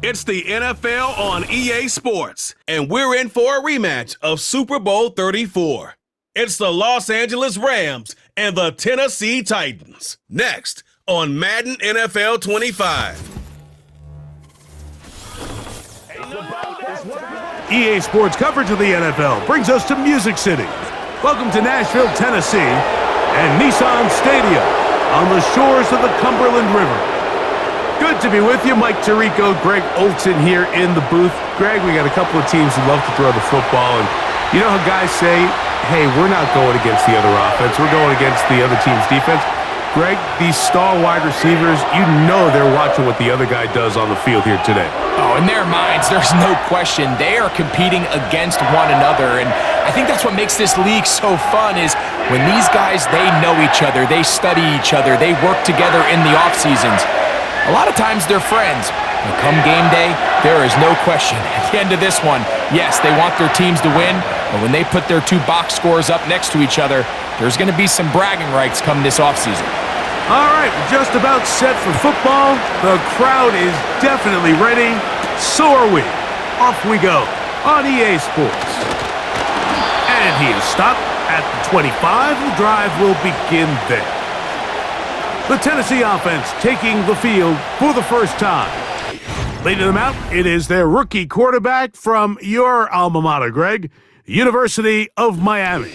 It's the NFL on EA Sports, and we're in for a rematch of Super Bowl 34. It's the Los Angeles Rams and the Tennessee Titans. Next on Madden NFL 25. EA Sports coverage of the NFL brings us to Music City. Welcome to Nashville, Tennessee, and Nissan Stadium on the shores of the Cumberland River. Good to be with you. Mike Tirico, Greg Olson here in the booth. Greg, we got a couple of teams who love to throw the football, and you know how guys say, hey, we're not going against the other offense, we're going against the other team's defense. Greg, these star wide receivers, you know they're watching what the other guy does on the field here today. Oh, in their minds, there's no question. They are competing against one another, and I think that's what makes this league so fun is when these guys, they know each other, they study each other, they work together in the off seasons. A lot of times they're friends, but come game day, there is no question. At the end of this one, yes, they want their teams to win, but when they put their two box scores up next to each other, there's going to be some bragging rights come this offseason. All right, we're just about set for football. The crowd is definitely ready. So are we. Off we go on EA Sports. And he is stopped at the 25. The drive will begin there. The Tennessee offense taking the field for the first time. Leading them out, it is their rookie quarterback from your alma mater, Greg, University of Miami.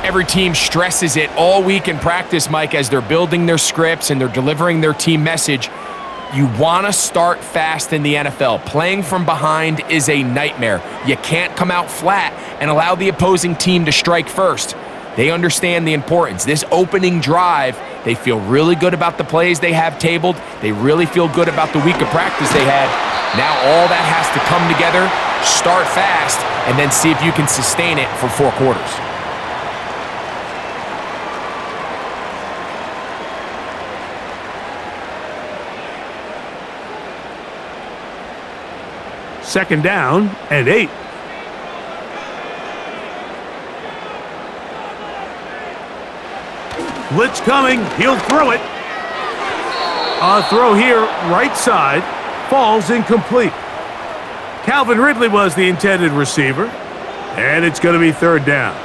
Every team stresses it all week in practice, Mike, as they're building their scripts and they're delivering their team message. You want to start fast in the NFL. Playing from behind is a nightmare. You can't come out flat and allow the opposing team to strike first. They understand the importance. This opening drive, they feel really good about the plays they have tabled. They really feel good about the week of practice they had. Now all that has to come together, start fast, and then see if you can sustain it for 4 quarters. Second down and 8. Blitz coming. He'll throw it. A throw here, right side. Falls incomplete. Calvin Ridley was the intended receiver. And it's going to be third down.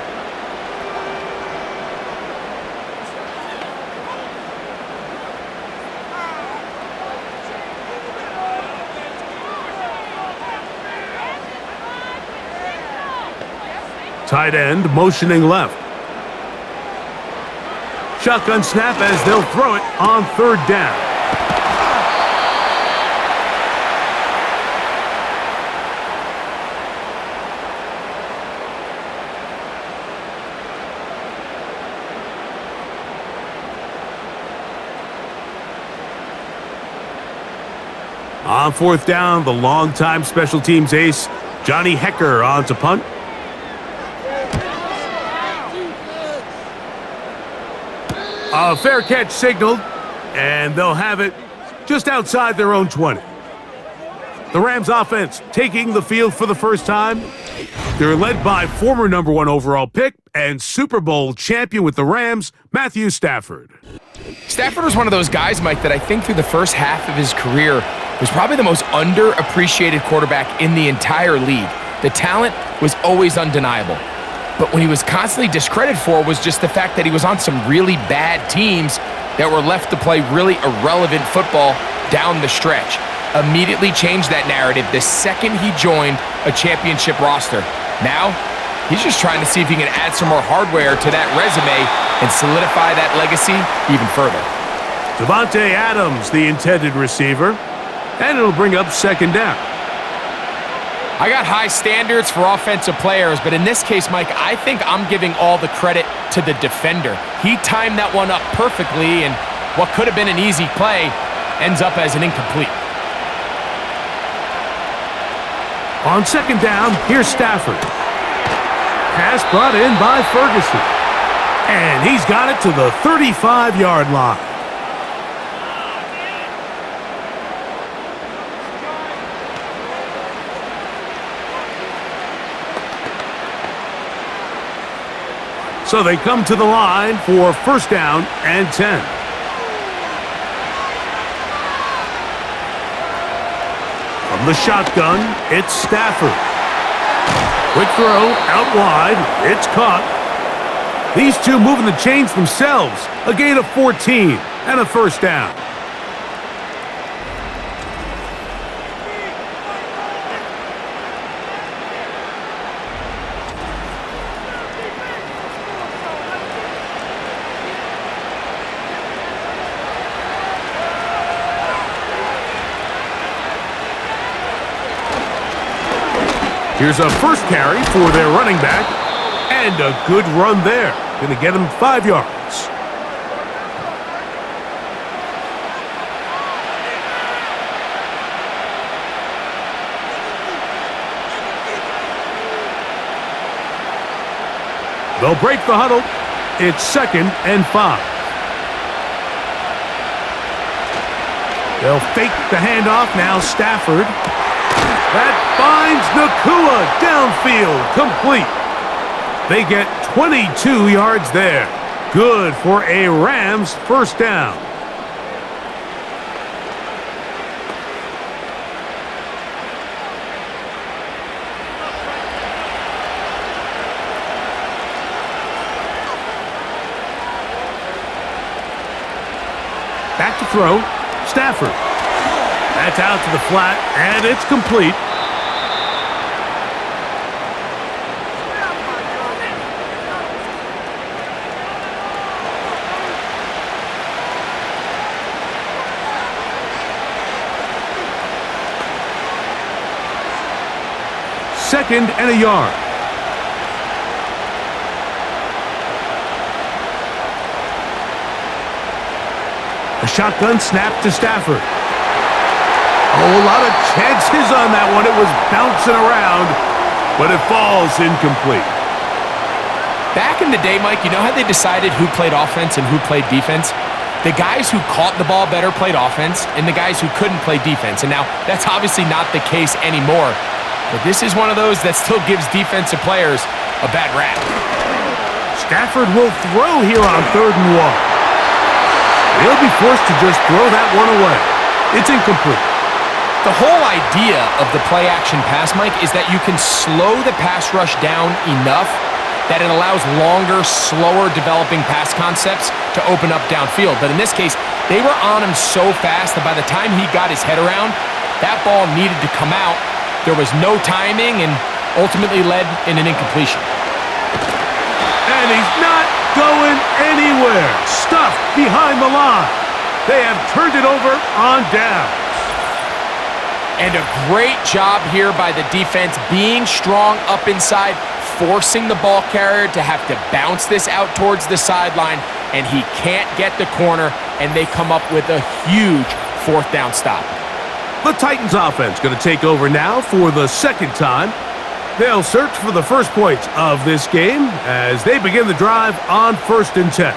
Tight end motioning left. Shotgun snap as they'll throw it on third down. On fourth down, the longtime special teams ace, Johnny Hecker, on to punt. A fair catch signaled, and they'll have it just outside their own 20. The Rams offense taking the field for the first time. They're led by former number 1 overall pick and Super Bowl champion with the Rams, Matthew Stafford. Stafford was one of those guys, Mike, that I think through the first half of his career was probably the most underappreciated quarterback in the entire league. The talent was always undeniable. But when he was constantly discredited for was just the fact that he was on some really bad teams that were left to play really irrelevant football down the stretch. Immediately changed that narrative the second he joined a championship roster. Now, he's just trying to see if he can add some more hardware to that resume and solidify that legacy even further. Devontae Adams, the intended receiver, and it'll bring up second down. I got high standards for offensive players, but in this case, Mike, I think I'm giving all the credit to the defender. He timed that one up perfectly, and what could have been an easy play ends up as an incomplete. On second down, here's Stafford. Pass brought in by Ferguson. And he's got it to the 35-yard line. So they come to the line for first down and 10. From the shotgun, it's Stafford. Quick throw, out wide, it's caught. These two moving the chains themselves. A gain of 14 and a first down. Here's a first carry for their running back, and a good run there. Going to get him 5 yards. They'll break the huddle. It's 2nd and 5. They'll fake the handoff. Now Stafford. That finds Nakua downfield, complete. They get 22 yards there. Good for a Rams first down. Back to throw, Stafford. That's out to the flat, and it's complete. Second and a yard. A shotgun snap to Stafford. Oh, a lot of chances on that one. It was bouncing around, but it falls incomplete. Back in the day, Mike, you know how they decided who played offense and who played defense? The guys who caught the ball better played offense, and the guys who couldn't play defense. And now, that's obviously not the case anymore. But this is one of those that still gives defensive players a bad rap. Stafford will throw here on 3rd and 1. He'll be forced to just throw that one away. It's incomplete. The whole idea of the play-action pass, Mike, is that you can slow the pass rush down enough that it allows longer, slower developing pass concepts to open up downfield. But in this case, they were on him so fast that by the time he got his head around, that ball needed to come out. There was no timing and ultimately led in an incompletion. And he's not going anywhere. Stuffed behind the line. They have turned it over on downs. And a great job here by the defense, being strong up inside, forcing the ball carrier to have to bounce this out towards the sideline, and he can't get the corner, and they come up with a huge 4th down stop. The Titans offense going to take over now for the 2nd time. They'll search for the first points of this game as they begin the drive on 1st and 10.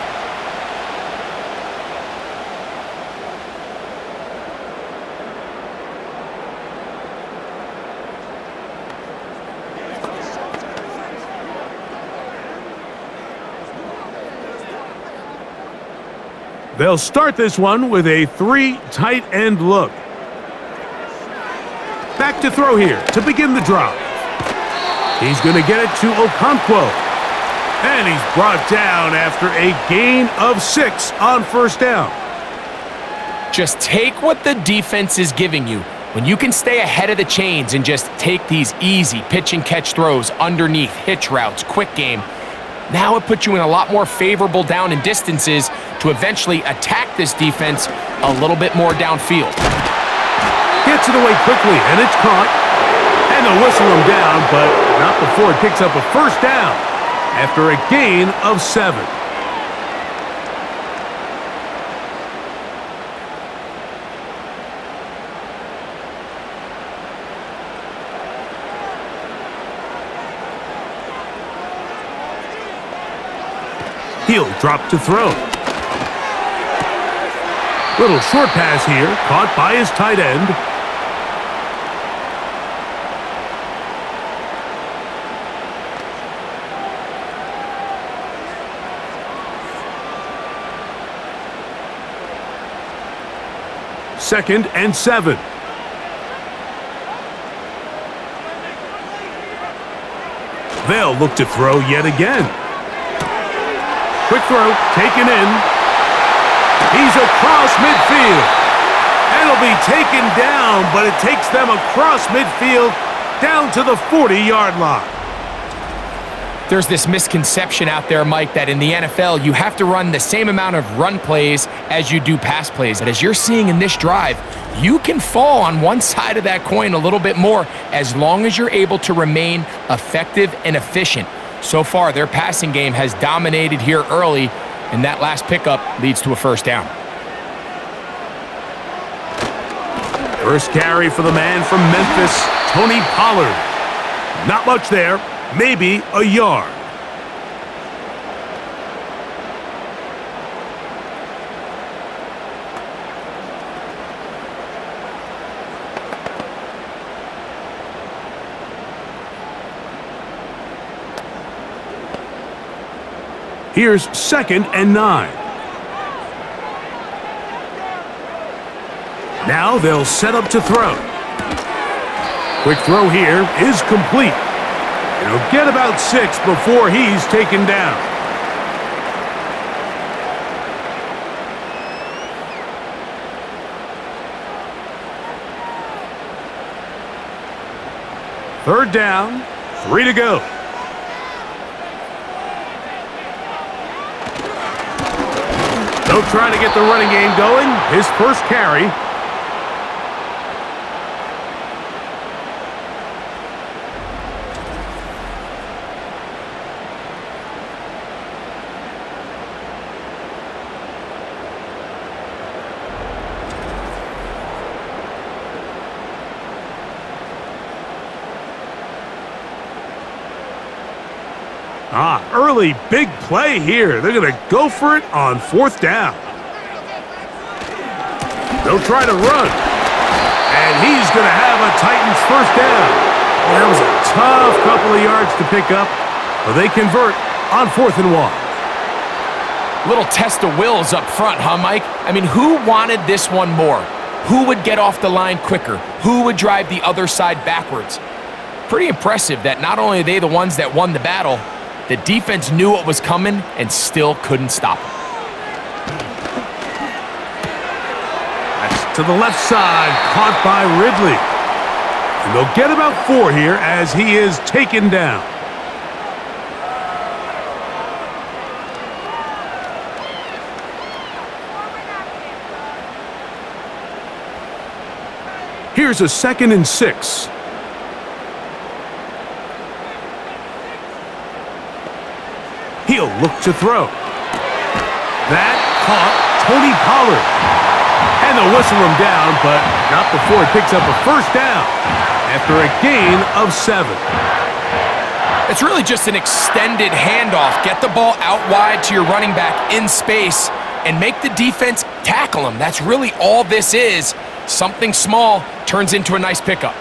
They'll start this one with a 3 tight end look. Back to throw here to begin the drive. He's going to get it to Okonkwo. And he's brought down after a gain of 6 on 1st down. Just take what the defense is giving you. When you can stay ahead of the chains and just take these easy pitch and catch throws underneath, hitch routes, quick game, now it puts you in a lot more favorable down and distances to eventually attack this defense a little bit more downfield. Gets it away quickly, and it's caught. And they'll whistle him down, but not before it picks up a first down after a gain of 7. He'll drop to throw. Little short pass here, caught by his tight end. Second and 7. They'll look to throw yet again. Quick throw, taken in. He's across midfield. And he'll be taken down, but it takes them across midfield down to the 40-yard line. There's this misconception out there, Mike, that in the NFL, you have to run the same amount of run plays as you do pass plays. And as you're seeing in this drive, you can fall on one side of that coin a little bit more as long as you're able to remain effective and efficient. So far, their passing game has dominated here early, and that last pickup leads to a first down. First carry for the man from Memphis, Tony Pollard. Not much there, maybe a yard. Here's 2nd and 9. Now they'll set up to throw. Quick throw here is complete. He'll get about 6 before he's taken down. Third down, 3 to go. They'll try to get the running game going. His first carry. Early big play here. They're going to go for it on 4th down. They'll try to run. And he's going to have a Titans first down. Well, that was a tough couple of yards to pick up, but they convert on 4th and 1. Little test of wills up front, huh, Mike? I mean, who wanted this one more? Who would get off the line quicker? Who would drive the other side backwards? Pretty impressive that not only are they the ones that won the battle, the defense knew what was coming and still couldn't stop it. That's to the left side, caught by Ridley. And they'll get about 4 here as he is taken down. Here's a 2nd and 6. He'll look to throw. That caught Tony Pollard. And they'll whistle him down, but not before he picks up a first down after a gain of 7. It's really just an extended handoff. Get the ball out wide to your running back in space and make the defense tackle him. That's really all this is. Something small turns into a nice pickup.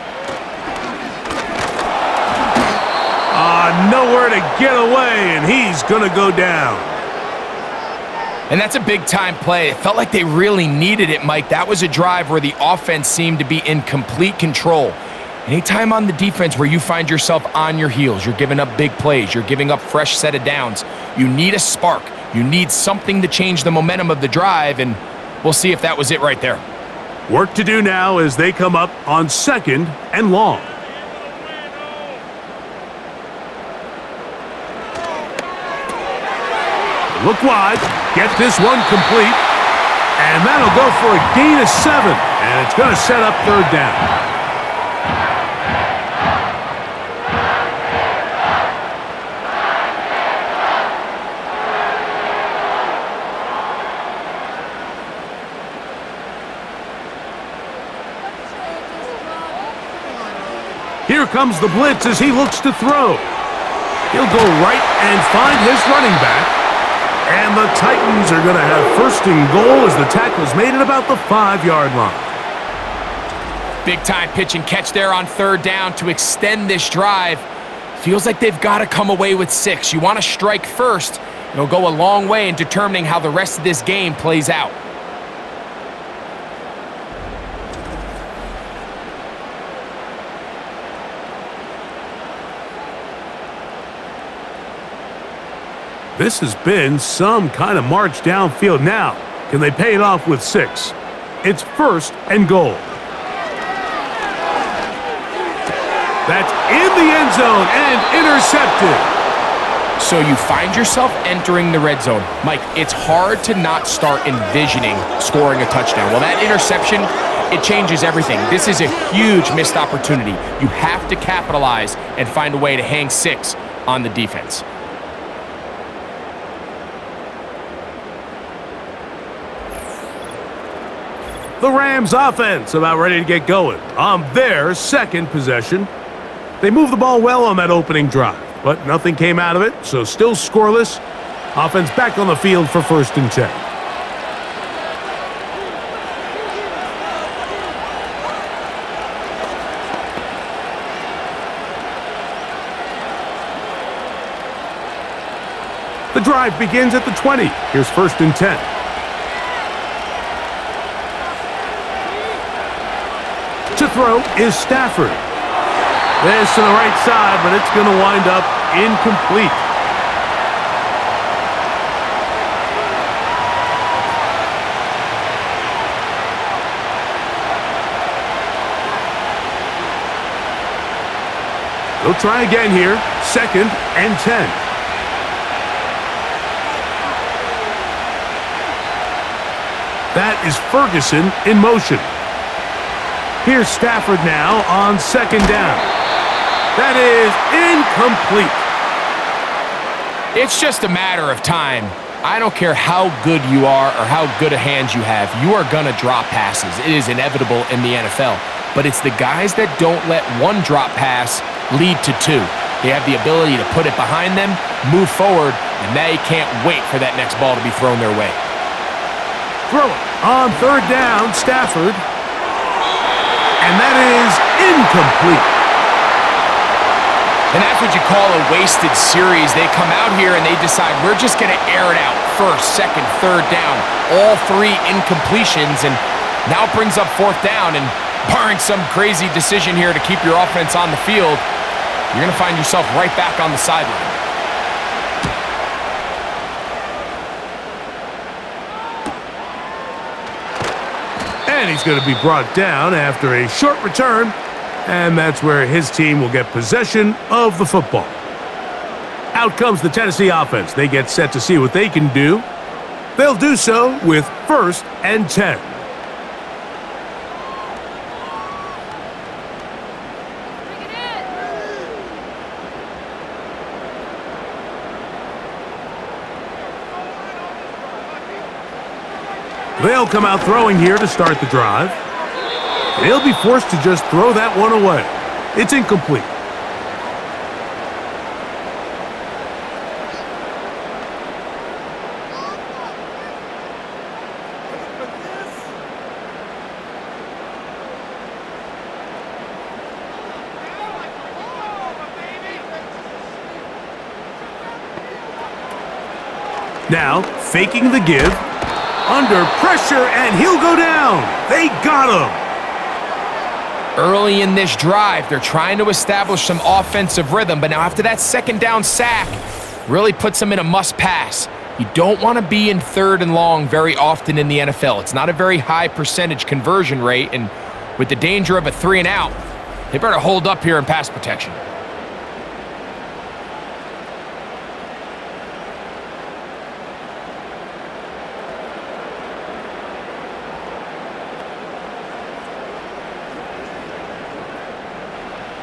Nowhere to get away, and he's going to go down. And that's a big-time play. It felt like they really needed it, Mike. That was a drive where the offense seemed to be in complete control. Anytime on the defense where you find yourself on your heels, you're giving up big plays, you're giving up fresh set of downs, you need a spark. You need something to change the momentum of the drive, and we'll see if that was it right there. Work to do now as they come up on 2nd and long. Look wide, get this one complete, and that'll go for a gain of 7, and it's going to set up 3rd down. Here comes the blitz as he looks to throw. He'll go right and find his running back. And the Titans are going to have 1st and goal as the tackle's made at about the 5-yard line. Big-time pitch and catch there on 3rd down to extend this drive. Feels like they've got to come away with 6. You want to strike first. It'll go a long way in determining how the rest of this game plays out. This has been some kind of march downfield now. Can they pay it off with 6? It's 1st and goal. That's in the end zone and intercepted. So you find yourself entering the red zone. Mike, it's hard to not start envisioning scoring a touchdown. Well, that interception, it changes everything. This is a huge missed opportunity. You have to capitalize and find a way to hang 6 on the defense. The Rams offense about ready to get going on their second possession. They moved the ball well on that opening drive, but nothing came out of it, so still scoreless. Offense back on the field for 1st and 10. The drive begins at the 20. Here's 1st and 10. To throw is Stafford. This to the right side, but it's going to wind up incomplete. They'll try again here. 2nd and 10. That is Ferguson in motion. Here's Stafford now on 2nd down. That is incomplete. It's just a matter of time. I don't care how good you are or how good a hand you have. You are going to drop passes. It is inevitable in the NFL. But it's the guys that don't let one drop pass lead to 2. They have the ability to put it behind them, move forward, and they can't wait for that next ball to be thrown their way. Throw it on 3rd down, Stafford. And that is incomplete. And that's what you call a wasted series. They come out here and they decide, we're just going to air it out. 1st, 2nd, 3rd down. All 3 incompletions, and now it brings up 4th down. And barring some crazy decision here to keep your offense on the field, you're going to find yourself right back on the sideline. And he's going to be brought down after a short return, and that's where his team will get possession of the football. Out comes the Tennessee offense. They get set to see what they can do. They'll do so with 1st and 10. They'll come out throwing here to start the drive. They'll be forced to just throw that one away. It's incomplete. Now, faking the give. Under pressure, and he'll go down. They got him. Early in this drive, they're trying to establish some offensive rhythm, but now after that 2nd down sack, really puts them in a must-pass. You don't want to be in 3rd and long very often in the NFL. It's not a very high percentage conversion rate, and with the danger of a 3 and out, they better hold up here in pass protection.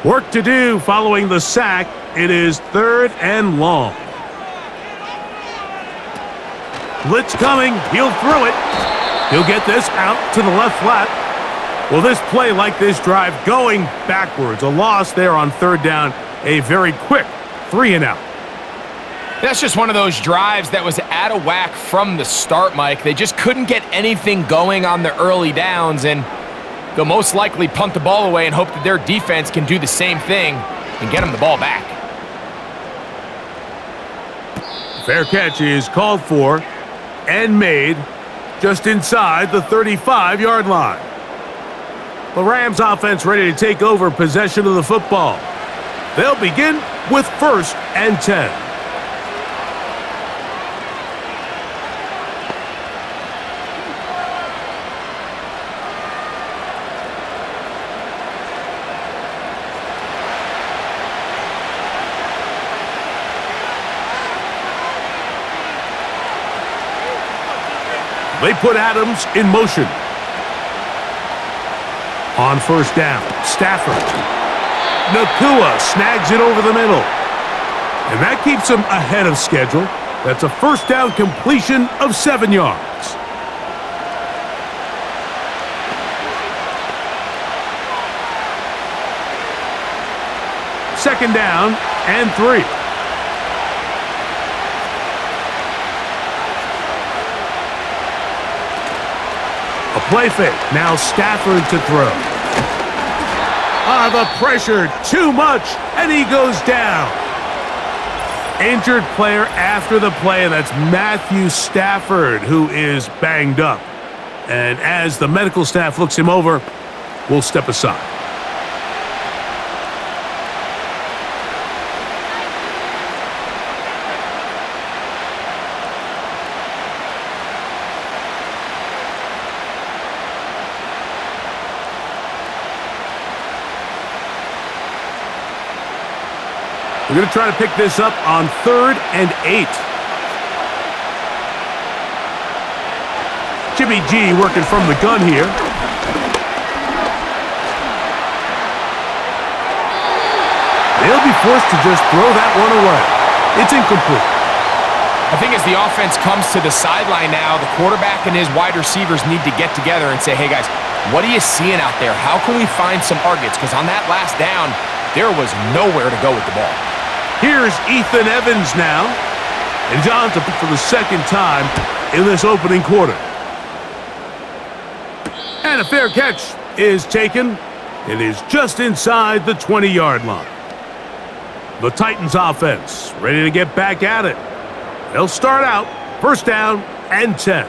Work to do following the sack. It is 3rd and long. Blitz coming. He'll throw it. He'll get this out to the left flat. Well, this play, like this drive, going backwards. A loss there on 3rd down. A very quick 3 and out. That's just one of those drives that was out of whack from the start, Mike. They just couldn't get anything going on the early downs, and they'll most likely punt the ball away and hope that their defense can do the same thing and get them the ball back. Fair catch is called for and made just inside the 35-yard line. The Rams offense ready to take over possession of the football. They'll begin with 1st and 10. They put Adams in motion. On first down, Stafford. Nakua snags it over the middle. And that keeps him ahead of schedule. That's a first down completion of 7 yards. Second down and 3. A play fake. Now Stafford to throw. The pressure, too much, and he goes down. Injured player after the play, and that's Matthew Stafford, who is banged up. And as the medical staff looks him over, we'll step aside. We're going to try to pick this up on 3rd and 8. Jimmy G working from the gun here. They'll be forced to just throw that one away. It's incomplete. I think as the offense comes to the sideline now, the quarterback and his wide receivers need to get together and say, hey guys, what are you seeing out there? How can we find some targets? Because on that last down, there was nowhere to go with the ball. Here's Ethan Evans now. And John's up for the second time in this opening quarter. And a fair catch is taken. It is just inside the 20-yard line. The Titans offense ready to get back at it. They'll start out first down and 10.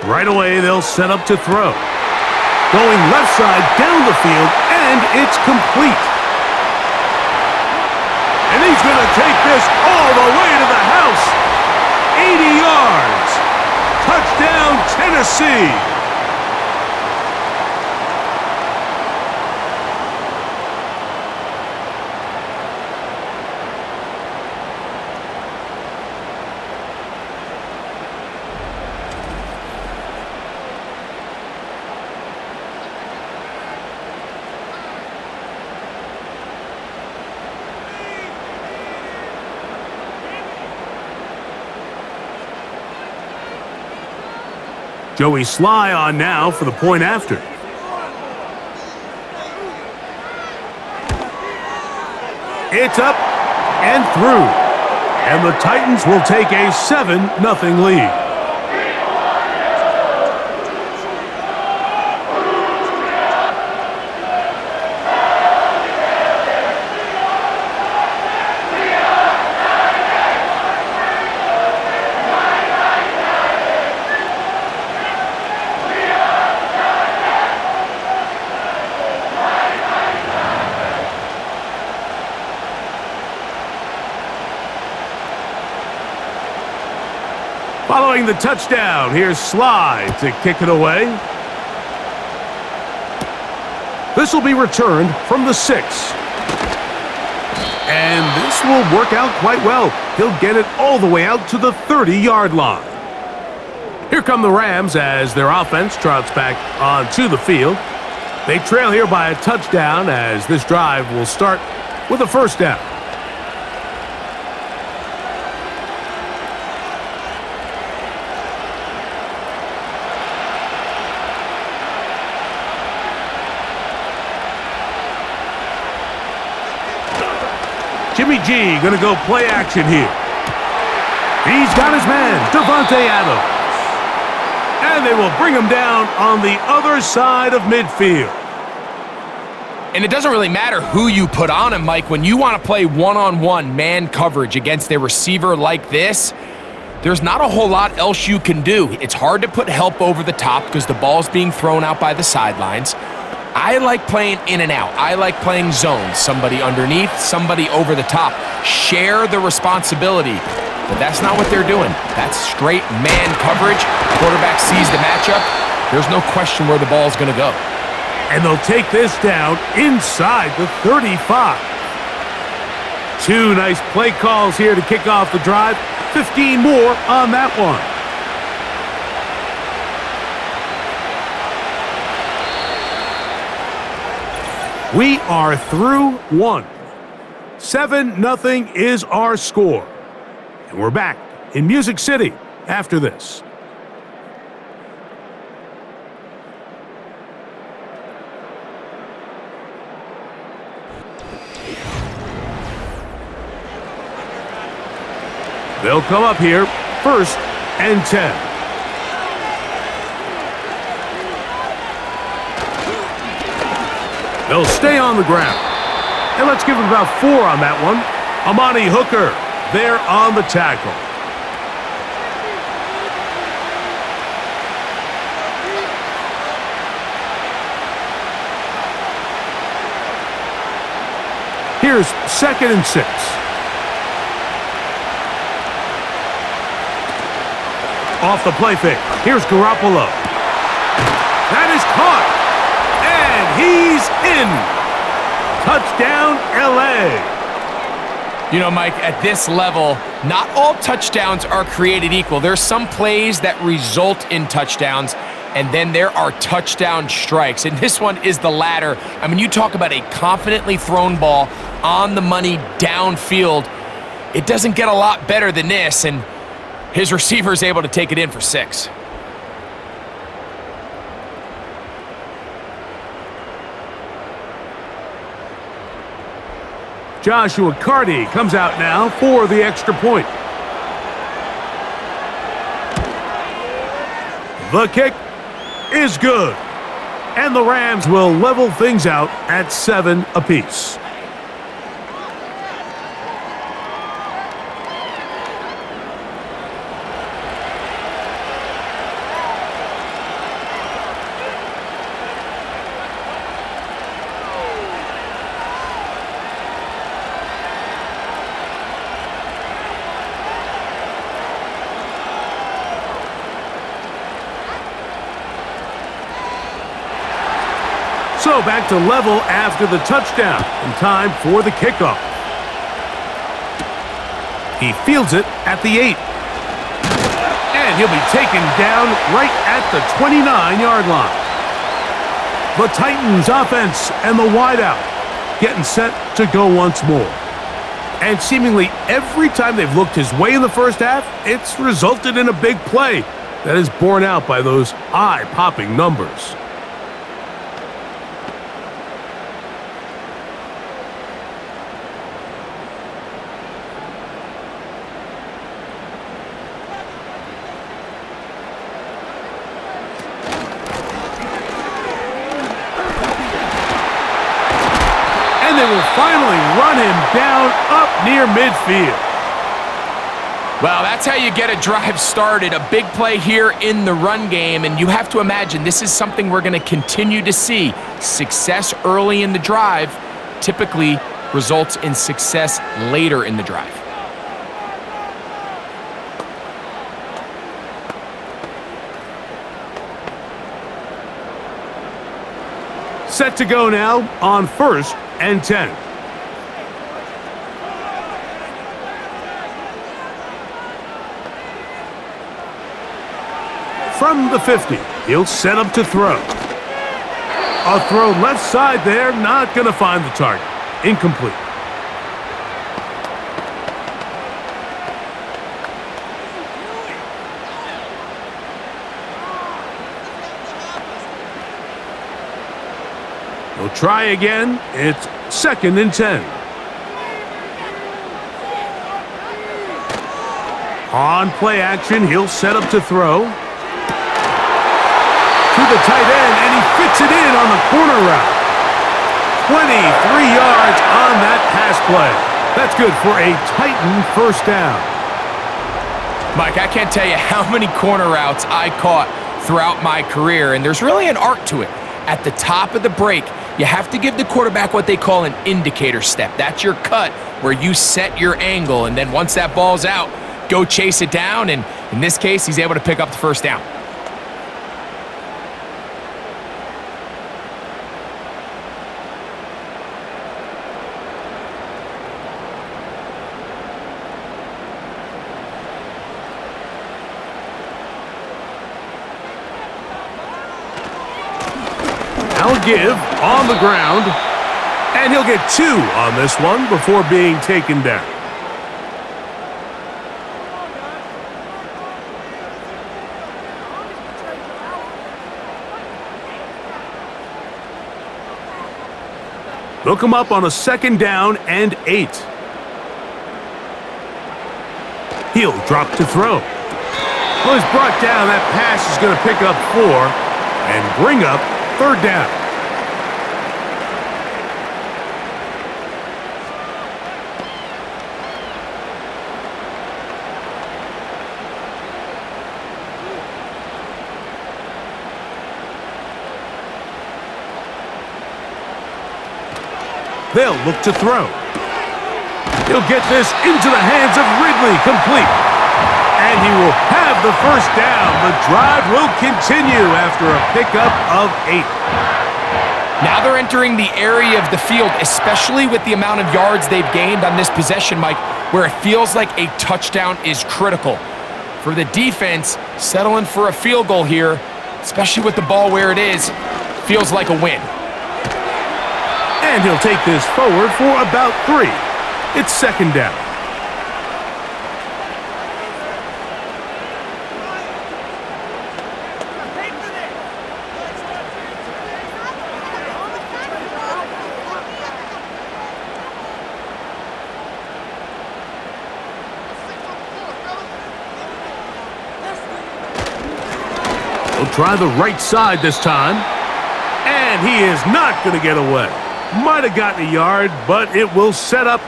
Right away, they'll set up to throw. Going left side down the field, and it's complete. And he's going to take this all the way to the house. 80 yards. Touchdown, Tennessee. Joey Sly on now for the point after. It's up and through. And the Titans will take a 7-0 lead. Following the touchdown, here's Sly to kick it away. This will be returned from the 6. And this will work out quite well. He'll get it all the way out to the 30-yard line. Here come the Rams as their offense trots back onto the field. They trail here by a touchdown as this drive will start with a first down. Jimmy G going to go play action here. He's got his man, Devontae Adams. And they will bring him down on the other side of midfield. And it doesn't really matter who you put on him, Mike. When you want to play one-on-one man coverage against a receiver like this, there's not a whole lot else you can do. It's hard to put help over the top because the ball's being thrown out by the sidelines. I like playing in and out. I like playing zones. Somebody underneath, somebody over the top. Share the responsibility. But that's not what they're doing. That's straight man coverage. Quarterback sees the matchup. There's no question where the ball's going to go. And they'll take this down inside the 35. Two nice play calls here to kick off the drive. 15 more on that one. We are through one. 7-0 is our score. And we're back in Music City after this. They'll come up here, 1st and 10. They'll stay on the ground. And let's give them about 4 on that one. Amani Hooker there on the tackle. Here's 2nd and 6. Off the play fake. Here's Garoppolo. That is caught. And he's in. Touchdown, L.A. You know, Mike, at this level, not all touchdowns are created equal. There's some plays that result in touchdowns, and then there are touchdown strikes. And this one is the latter. I mean, you talk about a confidently thrown ball on the money downfield. It doesn't get a lot better than this, and his receiver is able to take it in for 6. Joshua Carty comes out now for the extra point. The kick is good. And the Rams will level things out at 7 apiece. So back to level after the touchdown, and time for the kickoff. He fields it at the 8. And he'll be taken down right at the 29-yard line. The Titans offense and the wideout getting set to go once more. And seemingly every time they've looked his way in the first half, it's resulted in a big play that is borne out by those eye-popping numbers. Finally run him down up near midfield. Well, that's how you get a drive started. A big play here in the run game, and you have to imagine this is something we're going to continue to see. Success early in the drive typically results in success later in the drive. Set to go now on 1st and 10. From the 50, he'll set up to throw. A throw left side there, not going to find the target. Incomplete. He'll try again. It's 2nd and 10. On play action, he'll set up to throw. To the tight end, and he fits it in on the corner route. 23 yards on that pass play. That's good for a Titan first down. Mike, I can't tell you how many corner routes I caught throughout my career, and there's really an art to it. At the top of the break, you have to give the quarterback what they call an indicator step. That's your cut where you set your angle, and then once that ball's out, go chase it down, and in this case, he's able to pick up the first down. I'll give on the ground, and he'll get 2 on this one before being taken down. They'll come up on a 2nd down and 8. He'll drop to throw. Well, he's brought down. That pass is going to pick up 4 and bring up 3rd down. They'll look to throw. He'll get this into the hands of Ridley, complete. And he will have the first down. The drive will continue after a pickup of 8. Now they're entering the area of the field, especially with the amount of yards they've gained on this possession, Mike, where it feels like a touchdown is critical. For the defense, settling for a field goal here, especially with the ball where it is, feels like a win. And he'll take this forward for about 3. It's 2nd down. He'll try the right side this time. And he is not going to get away. Might have gotten a yard, but it will set up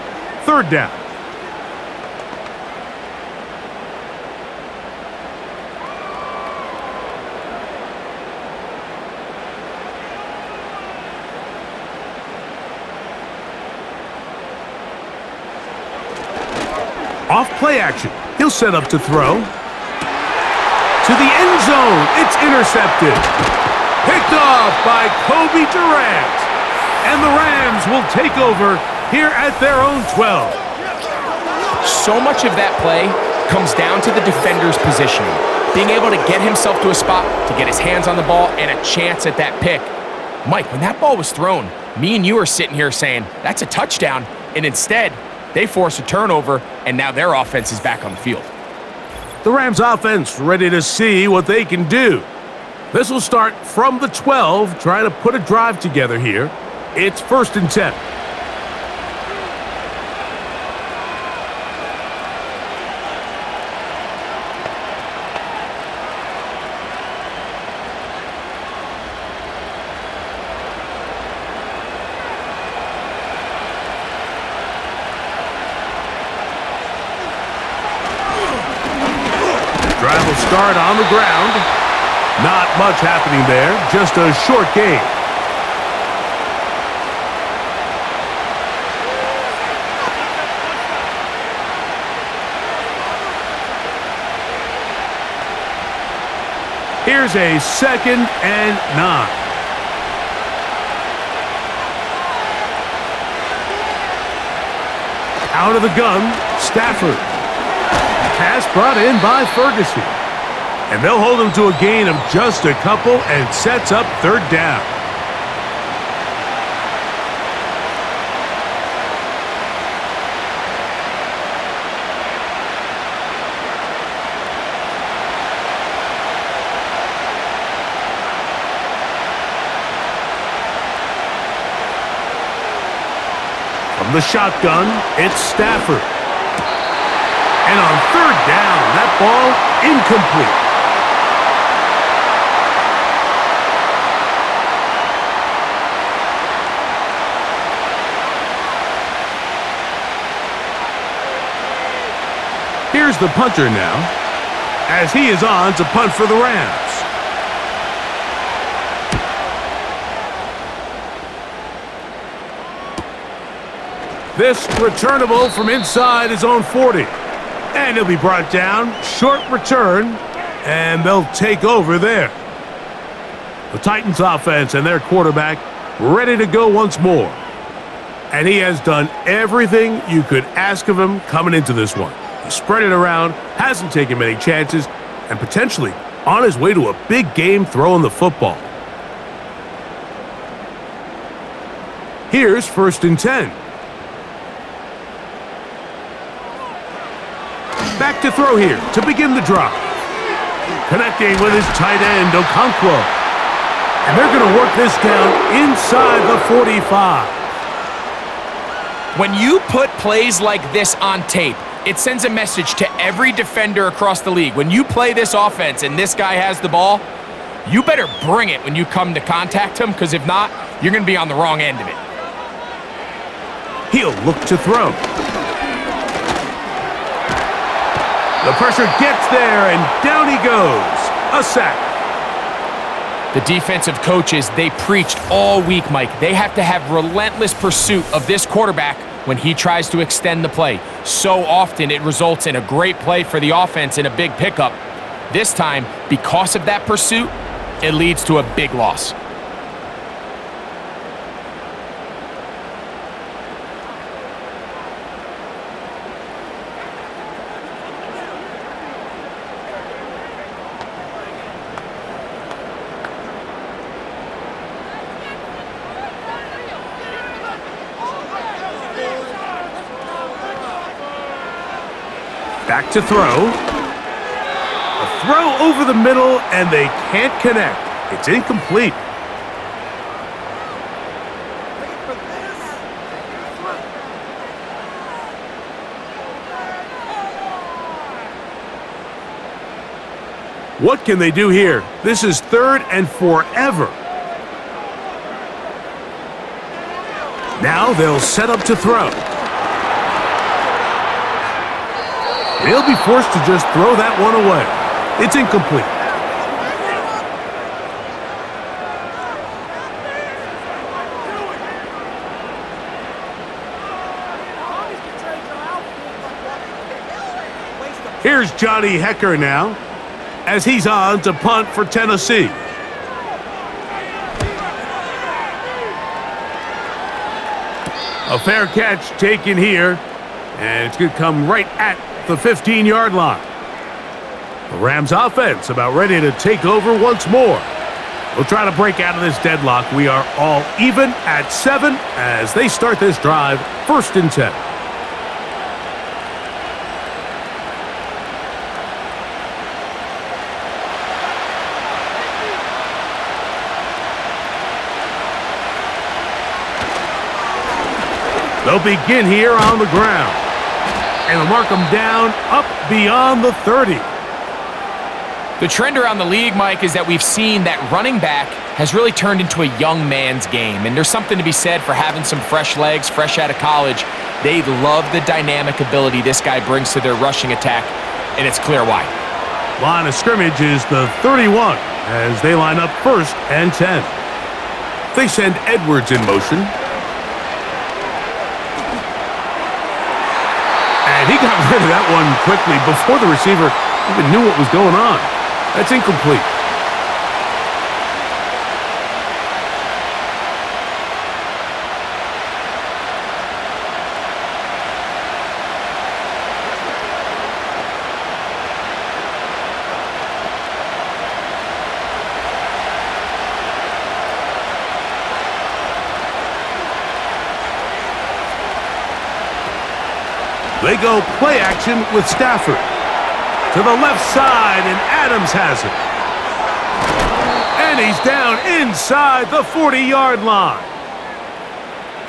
3rd down. Off play action. He'll set up to throw. To the end zone. It's intercepted. Picked off by Kobe Durant. And the Rams will take over here at their own 12. So much of that play comes down to the defender's positioning, being able to get himself to a spot to get his hands on the ball and a chance at that pick. Mike, when that ball was thrown, me and you are sitting here saying, that's a touchdown, and instead, they force a turnover, and now their offense is back on the field. The Rams offense ready to see what they can do. This will start from the 12, trying to put a drive together here. It's 1st and 10. Drive will start on the ground. Not much happening there, just a short gain. Here's a 2nd and 9. Out of the gun, Stafford. Pass brought in by Ferguson. And they'll hold him to a gain of just a couple and sets up 3rd down. From the shotgun, it's Stafford. And on 3rd down, that ball incomplete. Here's the punter now, as he is on to punt for the Rams. This returnable from inside his own 40. And he'll be brought down. Short return. And they'll take over there. The Titans offense and their quarterback ready to go once more. And he has done everything you could ask of him coming into this one. He spread it around, hasn't taken many chances, and potentially on his way to a big game throwing the football. Here's 1st and 10. Back to throw here to begin the drive. Connecting with his tight end, Okonkwo. And they're going to work this down inside the 45. When you put plays like this on tape, it sends a message to every defender across the league. When you play this offense and this guy has the ball, you better bring it when you come to contact him, because if not, you're going to be on the wrong end of it. He'll look to throw. The pressure gets there, and down he goes. A sack. The defensive coaches, they preached all week, Mike. They have to have relentless pursuit of this quarterback when he tries to extend the play. So often it results in a great play for the offense and a big pickup. This time, because of that pursuit, it leads to a big loss. Back to throw. A throw over the middle, and they can't connect. It's incomplete. What can they do here? This is 3rd and forever. Now they'll set up to throw. He'll be forced to just throw that one away. It's incomplete. Here's Johnny Hecker now, as he's on to punt for Tennessee. A fair catch taken here, and it's going to come right at the 15-yard line. The Rams offense about ready to take over once more. We'll try to break out of this deadlock. We are all even at 7 as they start this drive, 1st and 10. They'll begin here on the ground. And they'll mark them down up beyond the 30. The trend around the league, Mike, is that we've seen that running back has really turned into a young man's game. And there's something to be said for having some fresh legs, fresh out of college. They love the dynamic ability this guy brings to their rushing attack, and it's clear why. Line of scrimmage is the 31 as they line up 1st and 10. They send Edwards in motion. And he got rid of that one quickly before the receiver even knew what was going on. That's incomplete. They go play action with Stafford. To the left side, and Adams has it. And he's down inside the 40-yard line.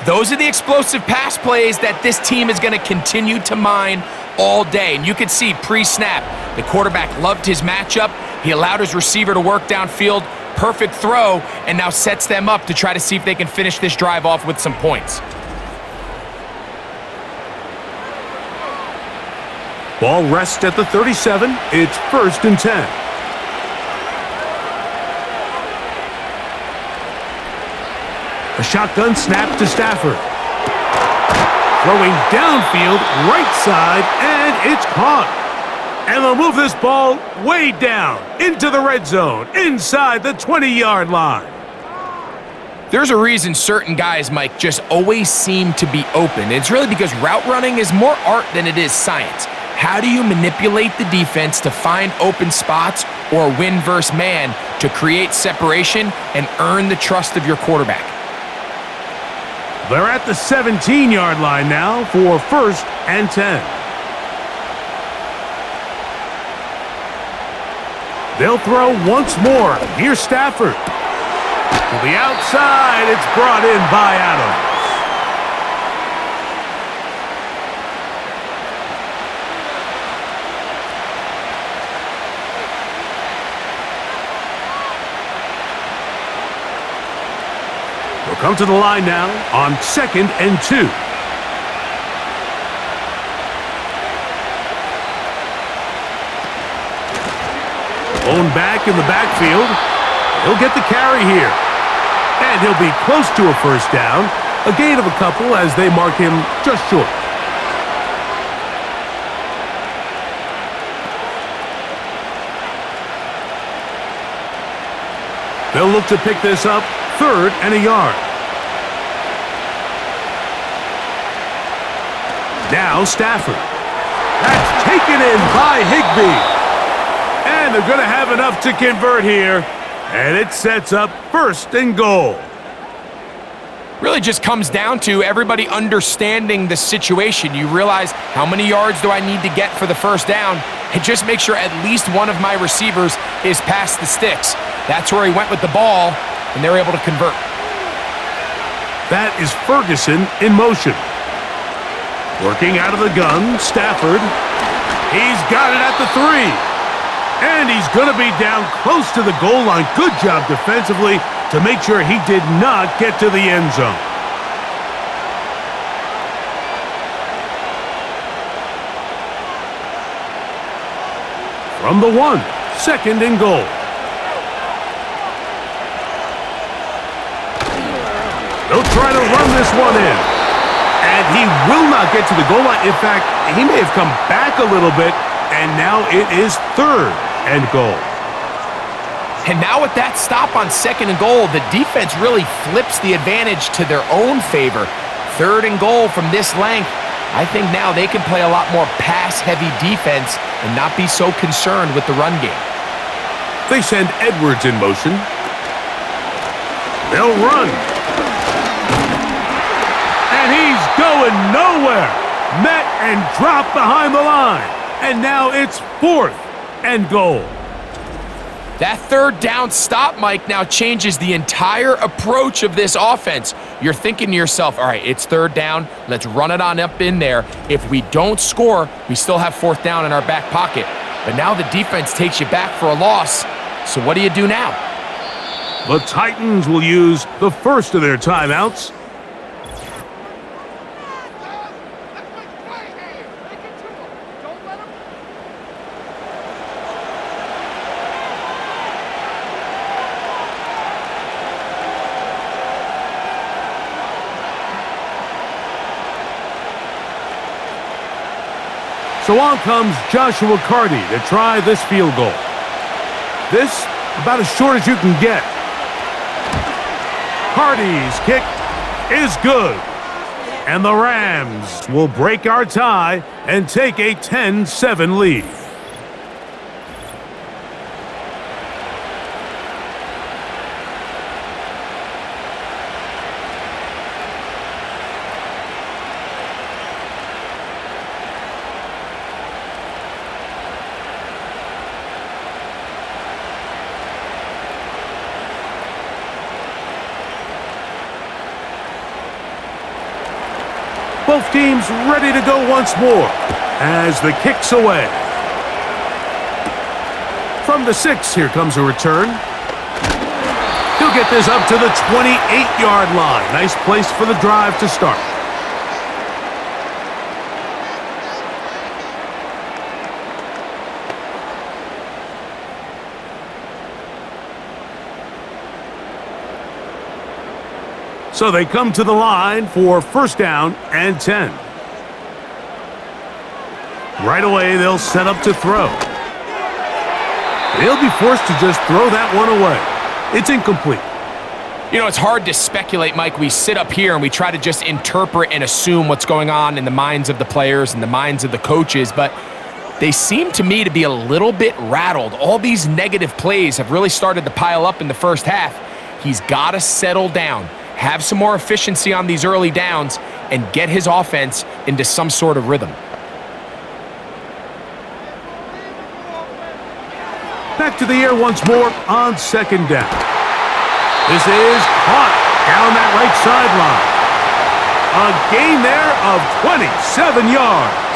Those are the explosive pass plays that this team is going to continue to mine all day. And you can see pre-snap, the quarterback loved his matchup. He allowed his receiver to work downfield. Perfect throw, and now sets them up to try to see if they can finish this drive off with some points. Ball rests at the 37. It's 1st and 10. A shotgun snap to Stafford. Throwing downfield, right side, and it's caught. And they'll move this ball way down into the red zone, inside the 20-yard line. There's a reason certain guys, Mike, just always seem to be open. It's really because route running is more art than it is science. How do you manipulate the defense to find open spots or win versus man to create separation and earn the trust of your quarterback? They're at the 17-yard line now for 1st and 10. They'll throw once more. Here's Stafford. To the outside, it's brought in by Adams. They'll come to the line now on 2nd and 2. Blown back in the backfield. He'll get the carry here. And he'll be close to a first down. A gain of a couple as they mark him just short. They'll look to pick this up 3rd and a yard. Now Stafford. That's taken in by Higbee. And they're going to have enough to convert here. And it sets up 1st and goal. Really just comes down to everybody understanding the situation. You realize how many yards do I need to get for the first down, and just make sure at least one of my receivers is past the sticks. That's where he went with the ball, and they're able to convert. That is Ferguson in motion. Working out of the gun, Stafford. He's got it at the 3. And he's going to be down close to the goal line. Good job defensively to make sure he did not get to the end zone. From the 1, 2nd and goal. They'll try to run this one in. And he will not get to the goal line. In fact, he may have come back a little bit. And now it is 3rd and goal. And now with that stop on 2nd and goal, the defense really flips the advantage to their own favor. 3rd and goal from this length. I think now they can play a lot more pass-heavy defense and not be so concerned with the run game. They send Edwards in motion. They'll run. And he's going nowhere. Met and dropped behind the line. And now it's 4th and goal. That 3rd down stop, Mike, now changes the entire approach of this offense. You're thinking to yourself, all right, it's 3rd down. Let's run it on up in there. If we don't score, we still have 4th down in our back pocket. But now the defense takes you back for a loss. So what do you do now? The Titans will use the first of their timeouts. So on comes Joshua Carty to try this field goal. This, about as short as you can get. Carty's kick is good. And the Rams will break our tie and take a 10-7 lead. Both teams ready to go once more as the kick's away. From the 6, here comes a return. He'll get this up to the 28-yard line. Nice place for the drive to start. So they come to the line for 1st down and 10. Right away, they'll set up to throw. They'll be forced to just throw that one away. It's incomplete. You know, it's hard to speculate, Mike. We sit up here and we try to just interpret and assume what's going on in the minds of the players and the minds of the coaches, but they seem to me to be a little bit rattled. All these negative plays have really started to pile up in the first half. He's got to settle down, have some more efficiency on these early downs, and get his offense into some sort of rhythm. Back to the air once more on second down. This is caught down that right sideline. A gain there of 27 yards.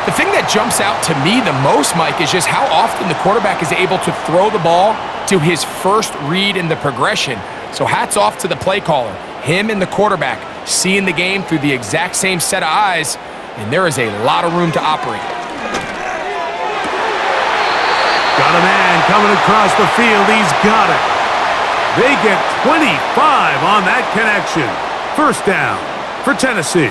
The thing that jumps out to me the most, Mike, is just how often the quarterback is able to throw the ball to his first read in the progression. So hats off to the play caller. Him and the quarterback seeing the game through the exact same set of eyes, and there is a lot of room to operate. Got a man coming across the field. He's got it. They get 25 on that connection. First down for Tennessee.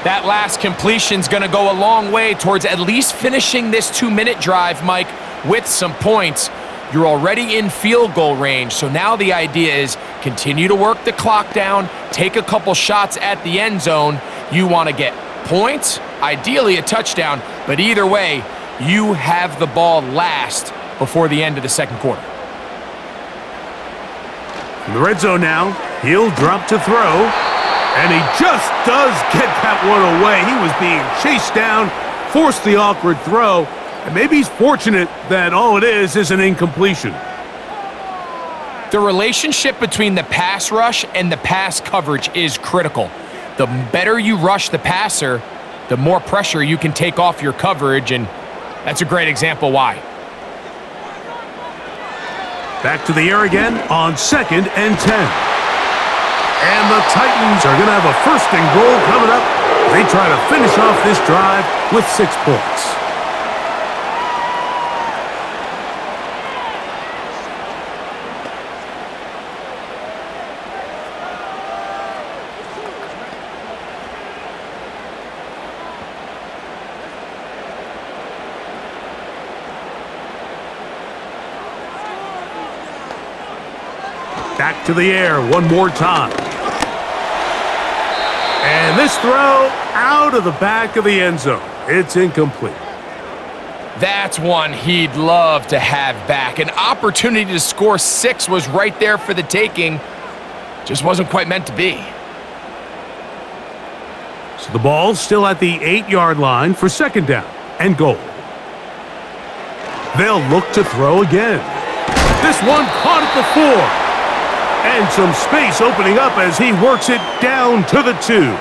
That last completion's going to go a long way towards at least finishing this 2-minute drive, Mike, with some points. You're already in field goal range, so now the idea is continue to work the clock down, take a couple shots at the end zone. You want to get points, ideally a touchdown, but either way, you have the ball last before the end of the second quarter. In the red zone now, he'll drop to throw, and he just does get that one away. He was being chased down, forced the awkward throw, and maybe he's fortunate that all it is an incompletion. The relationship between the pass rush and the pass coverage is critical. The better you rush the passer, the more pressure you can take off your coverage, and that's a great example why. Back to the air again on 2nd and 10. And the Titans are going to have a 1st and goal coming up. They try to finish off this drive with 6 points. Back to the air one more time. And this throw out of the back of the end zone. It's incomplete. That's one he'd love to have back. An opportunity to score 6 was right there for the taking. Just wasn't quite meant to be. So the ball's still at the 8-yard line for 2nd down and goal. They'll look to throw again. This one caught at the 4. And some space opening up as he works it down to the 2.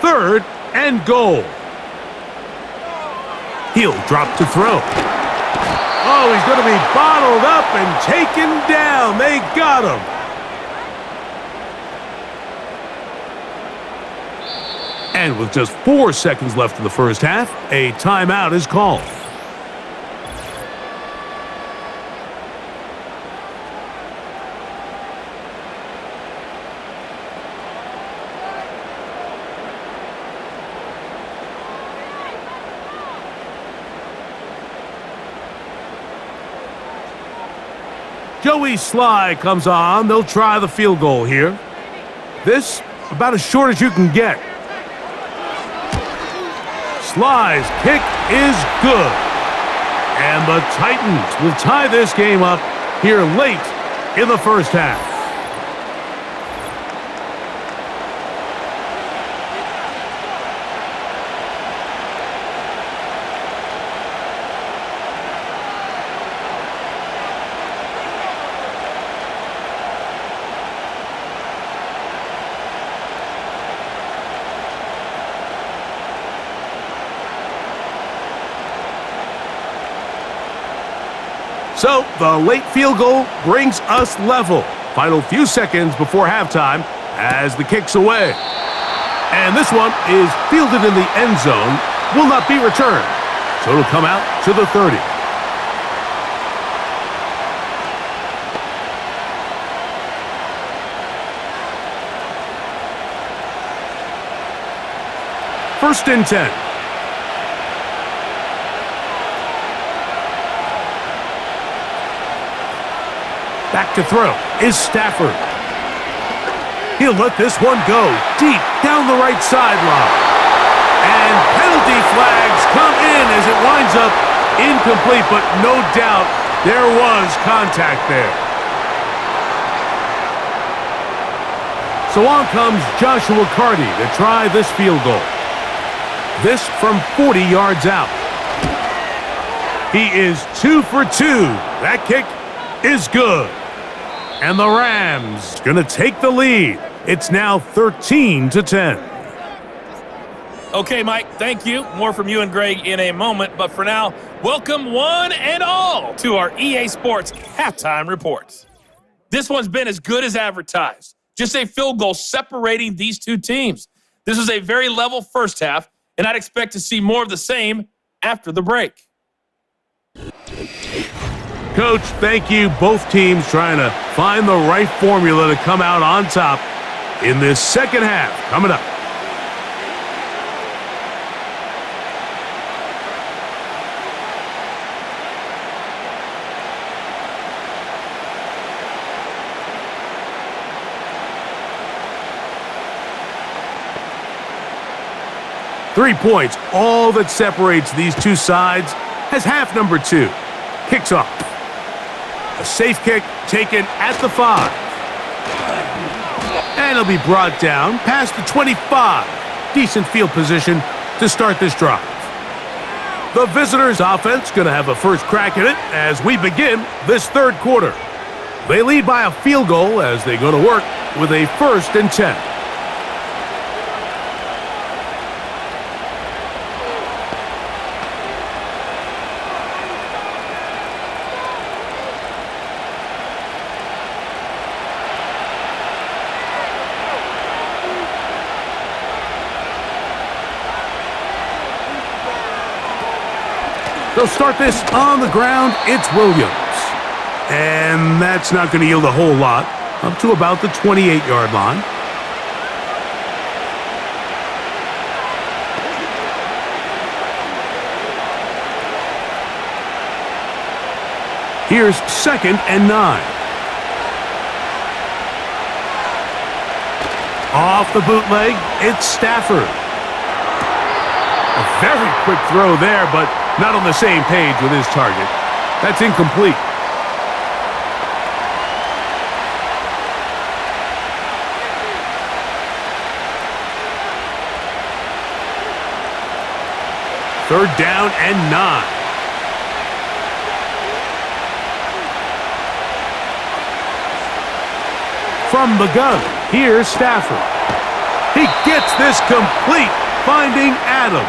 Third and goal. He'll drop to throw. Oh, he's going to be bottled up and taken down. They got him. And with just 4 seconds left in the first half, a timeout is called. Joey Sly comes on. They'll try the field goal here. This about as short as you can get. Sly's kick is good. And the Titans will tie this game up here late in the first half. So, the late field goal brings us level. Final few seconds before halftime as the kick's away. And this one is fielded in the end zone, will not be returned. So it'll come out to the 30. First and 10. Back to throw is Stafford. He'll let this one go deep down the right sideline. And penalty flags come in as it winds up incomplete, but no doubt there was contact there. So on comes Joshua Carty to try this field goal. This from 40 yards out. He is 2 for 2. That kick is good. And the Rams going to take the lead. It's now 13-10. Okay, Mike, thank you. More from you and Greg in a moment. But for now, welcome one and all to our EA Sports Halftime Reports. This one's been as good as advertised. Just a field goal separating these two teams. This was a very level first half, and I'd expect to see more of the same after the break. Coach, thank you. Both teams trying to find the right formula to come out on top in this second half. Coming up. Three points, all that separates these two sides, as half number 2 kicks off. A safe kick taken at the 5. And it'll be brought down past the 25. Decent field position to start this drive. The visitors' offense going to have a first crack at it as we begin this third quarter. They lead by a field goal as they go to work with a first and 10. They'll start this on the ground. It's Williams. And that's not going to yield a whole lot. Up to about the 28-yard line. Here's second and 9. Off the bootleg, it's Stafford. A very quick throw there, but not on the same page with his target. That's incomplete. Third down and 9. From the gun, here's Stafford. He gets this complete, finding Adams.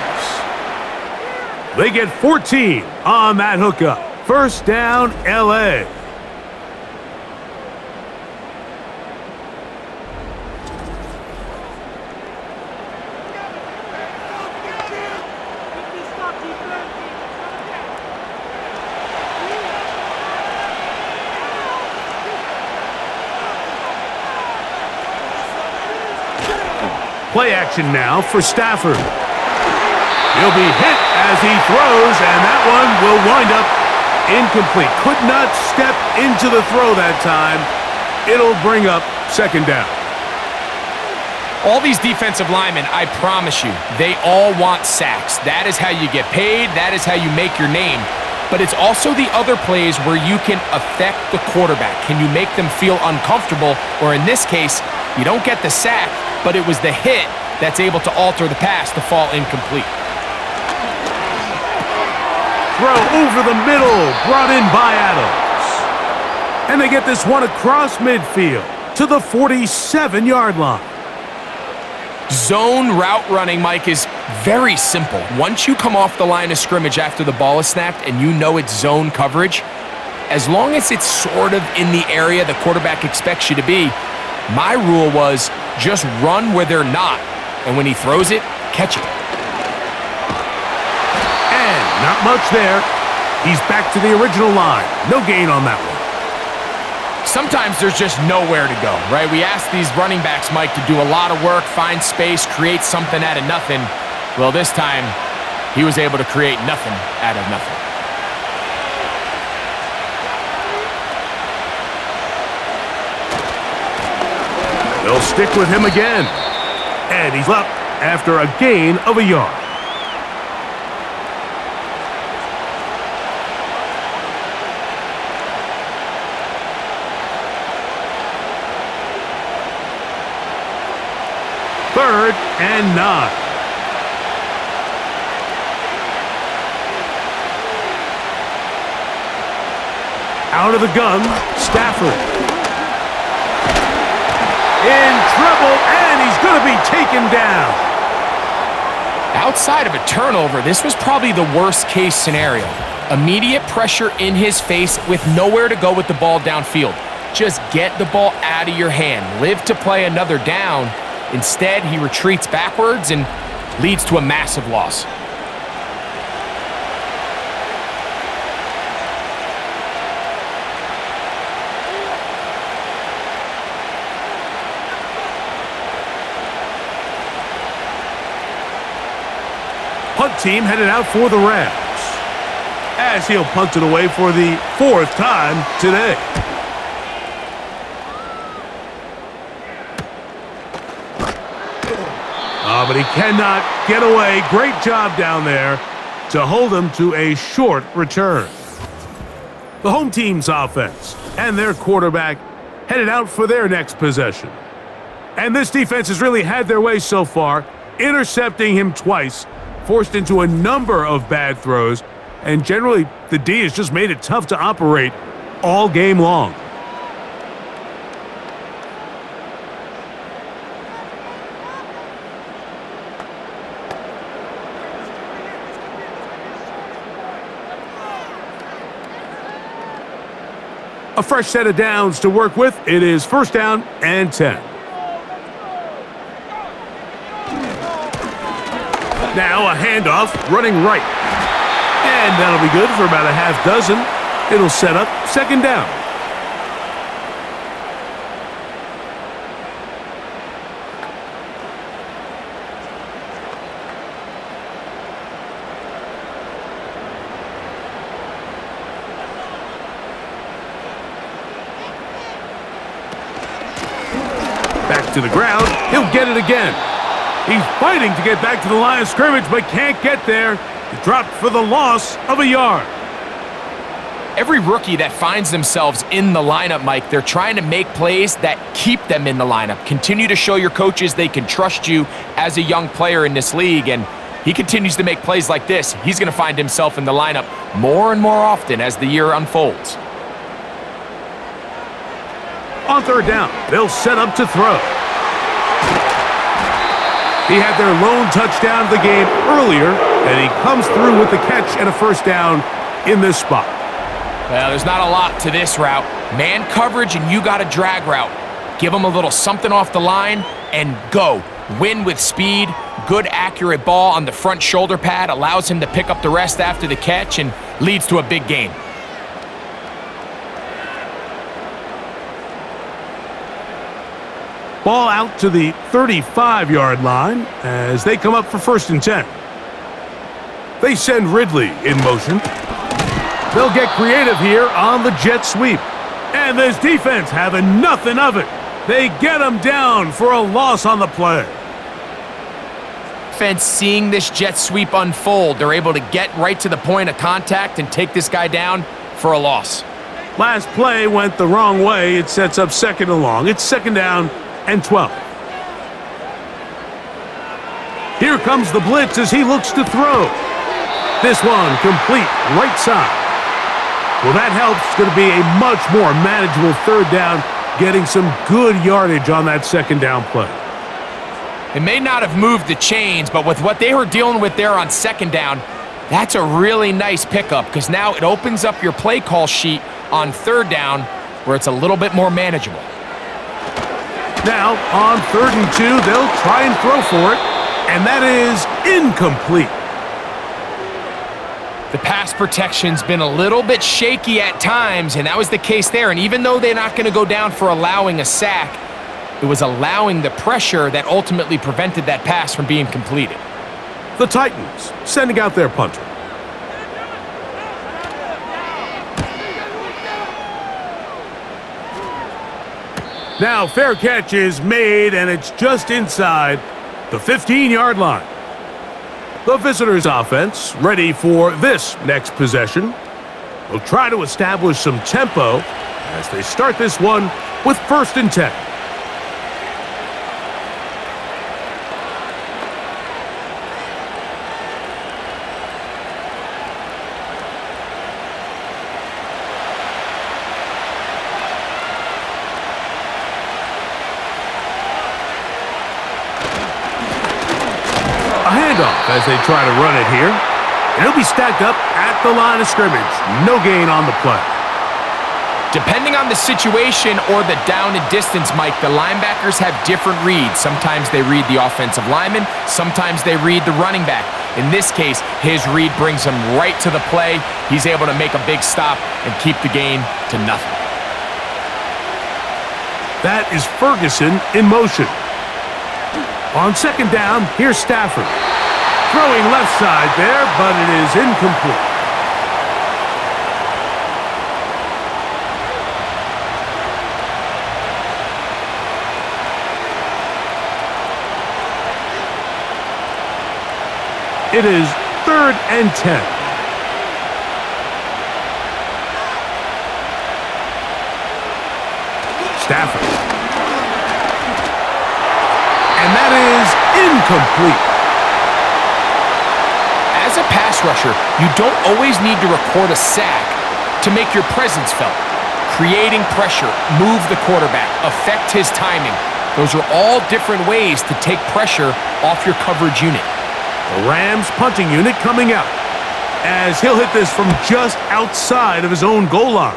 They get 14 on that hookup. First down, L.A. Play action now for Stafford. He'll be hit as he throws, and that one will wind up incomplete. Could not step into the throw that time. It'll bring up second down. All these defensive linemen, I promise you, they all want sacks. That is how you get paid. That is how you make your name. But it's also the other plays where you can affect the quarterback. Can you make them feel uncomfortable? Or in this case, you don't get the sack, but it was the hit that's able to alter the pass to fall incomplete. Throw over the middle, brought in by Adams. And they get this one across midfield to the 47-yard line. Zone route running, Mike, is very simple. Once you come off the line of scrimmage after the ball is snapped and you know it's zone coverage, as long as it's sort of in the area the quarterback expects you to be, my rule was just run where they're not. And when he throws it, catch it. And not much there. He's back to the original line. No gain on that one. Sometimes there's just nowhere to go, right? We ask these running backs, Mike, to do a lot of work, find space, create something out of nothing. Well, this time, he was able to create nothing out of nothing. They'll stick with him again. And he's up after a gain of a yard. Third and 9. Out of the gun, Stafford. In trouble, and he's going to be taken down. Outside of a turnover, this was probably the worst-case scenario. Immediate pressure in his face with nowhere to go with the ball downfield. Just get the ball out of your hand. Live to play another down. Instead, he retreats backwards and leads to a massive loss. Punt team headed out for the Rams, as he'll punt it away for the 4th time today. But he cannot get away. Great job down there to hold him to a short return. The home team's offense and their quarterback headed out for their next possession. And this defense has really had their way so far, intercepting him twice, forced into a number of bad throws, and generally the D has just made it tough to operate all game long. A fresh set of downs to work with. It is 1st down and 10. Now a handoff, running right. And that'll be good for about a half dozen. It'll set up 2nd down. Back to the ground. He'll get it again. He's fighting to get back to the line of scrimmage, but can't get there. He dropped for the loss of a yard. Every rookie that finds themselves in the lineup, Mike, they're trying to make plays that keep them in the lineup. Continue to show your coaches they can trust you as a young player in this league, and he continues to make plays like this. He's going to find himself in the lineup more and more often as the year unfolds. On 3rd down, they'll set up to throw. He had their lone touchdown of the game earlier, and he comes through with the catch and a 1st down in this spot. Well, there's not a lot to this route. Man coverage, and you got a drag route. Give him a little something off the line, and go. Win with speed. Good, accurate ball on the front shoulder pad allows him to pick up the rest after the catch and leads to a big gain. Ball out to the 35-yard line as they come up for 1st and 10. They send Ridley in motion. They'll get creative here on the jet sweep. And this defense having nothing of it. They get him down for a loss on the play. Defense seeing this jet sweep unfold, they're able to get right to the point of contact and take this guy down for a loss. Last play went the wrong way. It sets up 2nd and long. It's 2nd down and 12. Here comes the blitz as he looks to throw. This one complete right side. Well, that helps. It's going to be a much more manageable 3rd down, getting some good yardage on that 2nd down play. It may not have moved the chains, but with what they were dealing with there on 2nd down, that's a really nice pickup because now it opens up your play call sheet on 3rd down where it's a little bit more manageable. Now, on 3rd and 2, they'll try and throw for it, and that is incomplete. The pass protection's been a little bit shaky at times, and that was the case there. And even though they're not going to go down for allowing a sack, it was allowing the pressure that ultimately prevented that pass from being completed. the Titans sending out their punter. Now, fair catch is made, and it's just inside the 15-yard line. The visitors' offense ready for this next possession. They'll try to establish some tempo as they start this one with 1st and 10. As they try to run it here. And he'll be stacked up at the line of scrimmage. No gain on the play. Depending on the situation or the down and distance, Mike, the linebackers have different reads. Sometimes they read the offensive lineman. Sometimes they read the running back. In this case, his read brings him right to the play. He's able to make a big stop and keep the gain to nothing. That is Ferguson in motion. On 2nd down, here's Stafford. Throwing left side there, but it is incomplete. It is 3rd and 10. Stafford. And that is incomplete. As a pass rusher, you don't always need to record a sack to make your presence felt. Creating pressure, move the quarterback, affect his timing. Those are all different ways to take pressure off your coverage unit. The Rams punting unit coming out as he'll hit this from just outside of his own goal line.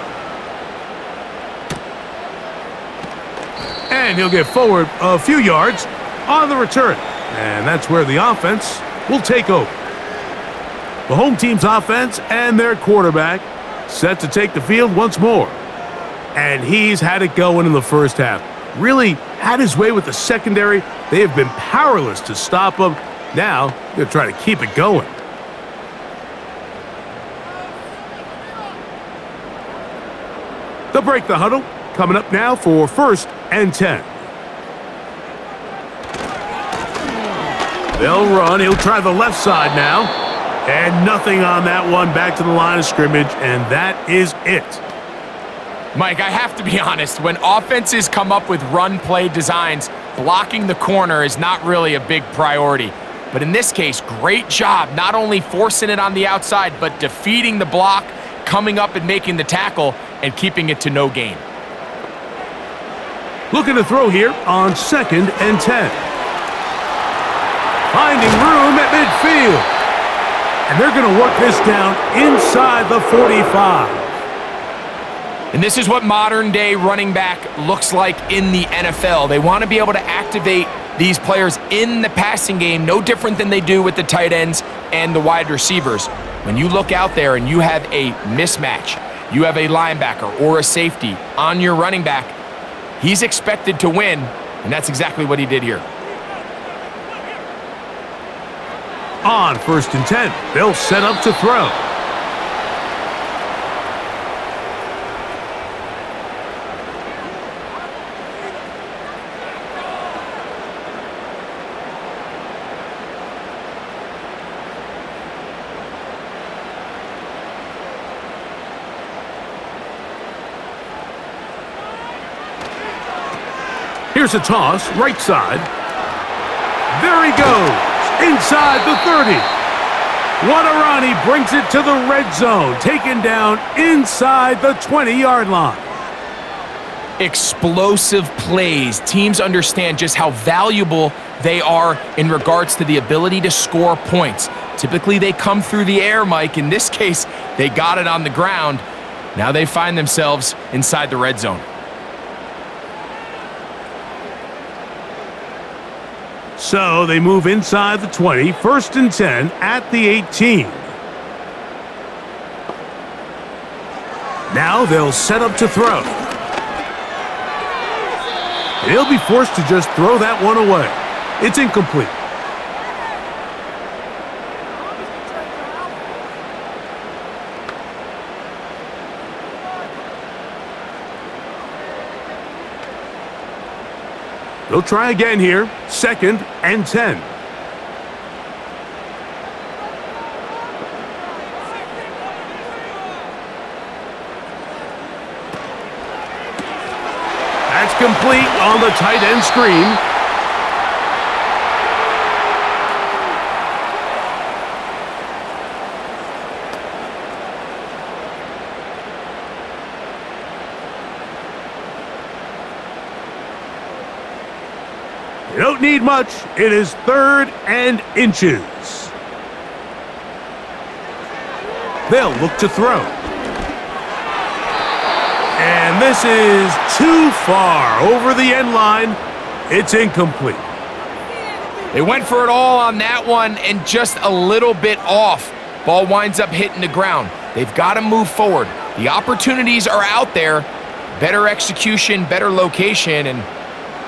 And he'll get forward a few yards on the return. And that's where the offense will take over. The home team's offense and their quarterback set to take the field once more. And he's had it going in the first half. Really had his way with the secondary. They have been powerless to stop him. Now, they're trying to keep it going. They'll break the huddle. Coming up now for 1st and 10. They'll run. He'll try the left side now. And nothing on that one. Back to the line of scrimmage, and that is it. Mike, I have to be honest. When offenses come up with run play designs, blocking the corner is not really a big priority. But in this case, great job not only forcing it on the outside, but defeating the block, coming up and making the tackle, and keeping it to no gain. Looking to throw here on 2nd and 10. Finding room at midfield. And they're going to work this down inside the 45. And this is what modern-day running back looks like in the NFL. They want to be able to activate these players in the passing game, no different than they do with the tight ends and the wide receivers. When you look out there and you have a mismatch, you have a linebacker or a safety on your running back, he's expected to win, and that's exactly what he did here. On 1st and 10, they'll set up to throw. Here's a toss, right side. There he goes. Inside the 30. Wadarani brings it to the red zone, taken down inside the 20-yard line. Explosive plays. Teams understand just how valuable they are in regards to the ability to score points. Typically, they come through the air, Mike. In this case, they got it on the ground. Now they find themselves inside the red zone. So they move inside the 20, 1st and 10 at the 18. Now they'll set up to throw. He'll be forced to just throw that one away. It's incomplete. They'll try again here. 2nd and 10. That's complete on the tight end screen. You don't need much. It is 3rd and inches. They'll look to throw. And this is too far over the end line. It's incomplete. They went for it all on that one and just a little bit off. Ball winds up hitting the ground. They've got to move forward. The opportunities are out there. Better execution, better location, and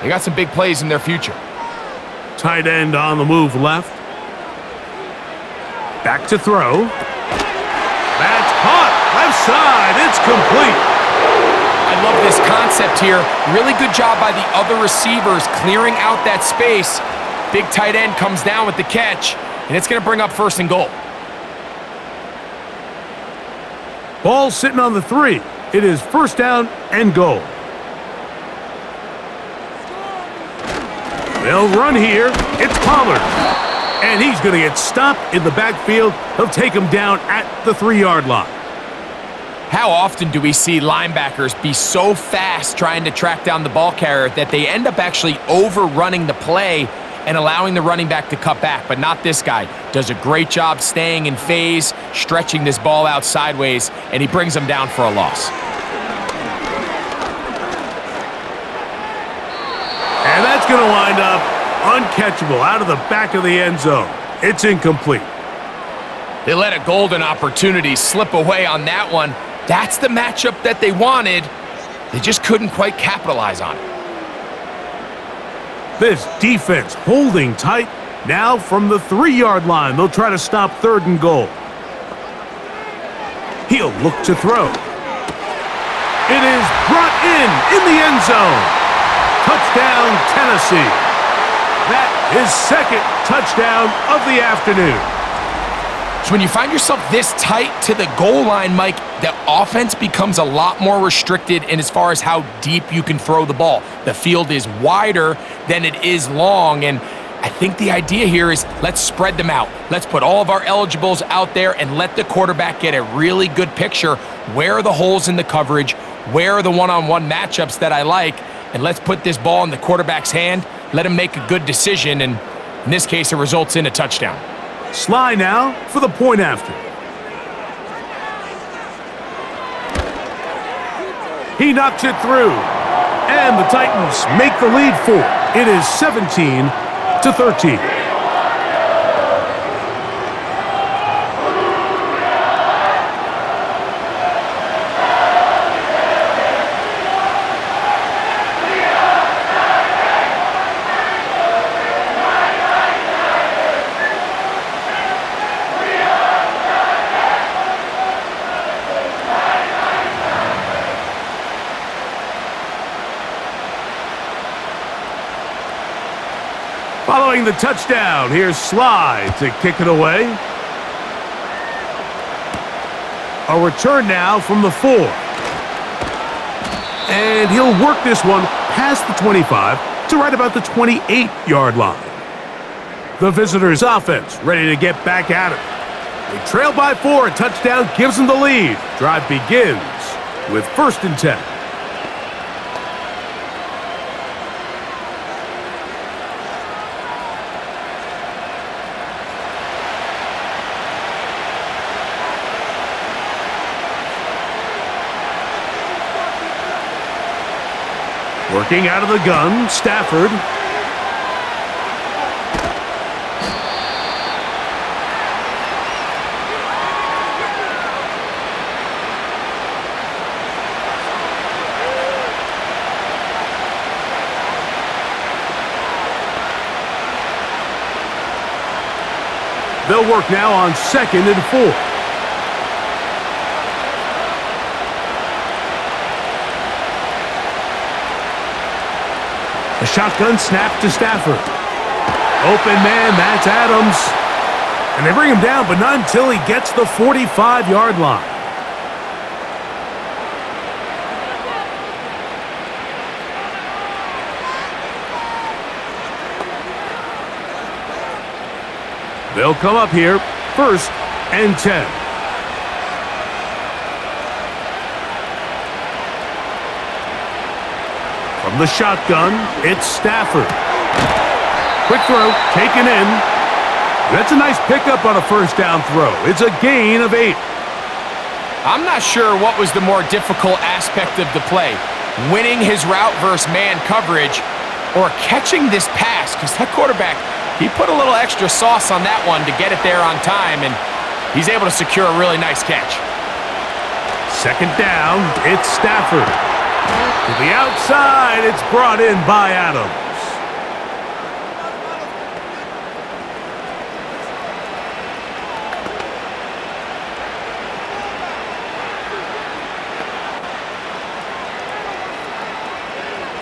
they got some big plays in their future. Tight end on the move left. Back to throw. That's caught. Left side. It's complete. I love this concept here. Really good job by the other receivers clearing out that space. Big tight end comes down with the catch, and it's going to bring up 1st and goal. Ball sitting on the 3. It is 1st down and goal. They'll run here. It's Pollard. And he's going to get stopped in the backfield. He'll take him down at the 3-yard line. How often do we see linebackers be so fast trying to track down the ball carrier that they end up actually overrunning the play and allowing the running back to cut back? But not this guy. Does a great job staying in phase, stretching this ball out sideways, and he brings him down for a loss. And that's going to wind up uncatchable out of the back of the end zone. It's incomplete. They let a golden opportunity slip away on that one. That's the matchup that they wanted. They just couldn't quite capitalize on it. This defense holding tight. Now from the 3-yard line, they'll try to stop 3rd and goal. He'll look to throw. It is brought in the end zone. Touchdown, Tennessee. That is 2nd touchdown of the afternoon. So when you find yourself this tight to the goal line, Mike, the offense becomes a lot more restricted in as far as how deep you can throw the ball. The field is wider than it is long, and I think the idea here is let's spread them out. Let's put all of our eligibles out there and let the quarterback get a really good picture. Where are the holes in the coverage? Where are the one-on-one matchups that I like? And let's put this ball in the quarterback's hand, let him make a good decision, and in this case, it results in a touchdown. Sly now for the point after. He knocks it through. And the Titans make the lead 4. It is 17-13. Following the touchdown, here's Sly to kick it away. A return now from the 4. And he'll work this one past the 25 to right about the 28-yard line. The visitors' offense ready to get back at it. They trail by 4. A touchdown gives them the lead. Drive begins with 1st and 10. Working out of the gun, Stafford. They'll work now on 2nd and 4. A shotgun snap to Stafford. Open man, that's Adams. And they bring him down, but not until he gets the 45-yard line. They'll come up here, 1st and 10. From the shotgun, it's Stafford. Quick throw, taken in. That's a nice pickup on a 1st down throw. It's a gain of 8. I'm not sure what was the more difficult aspect of the play, winning his route versus man coverage or catching this pass, because that quarterback, he put a little extra sauce on that one to get it there on time, and he's able to secure a really nice catch. 2nd down, it's Stafford. To the outside, it's brought in by Adams.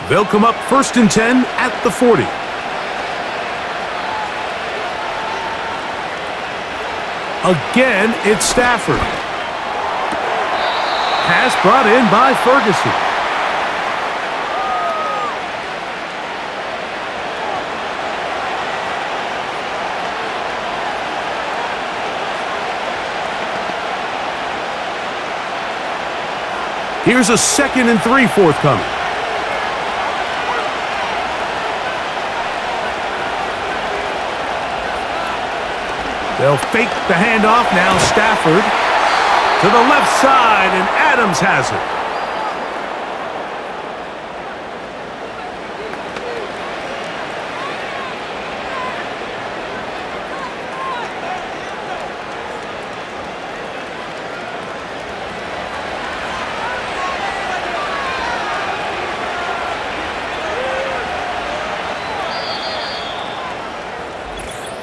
They'll come up 1st and 10 at the 40. Again, it's Stafford. Pass brought in by Ferguson. Here's a 2nd and 3 forthcoming. They'll fake the handoff. Now Stafford to the left side, and Adams has it.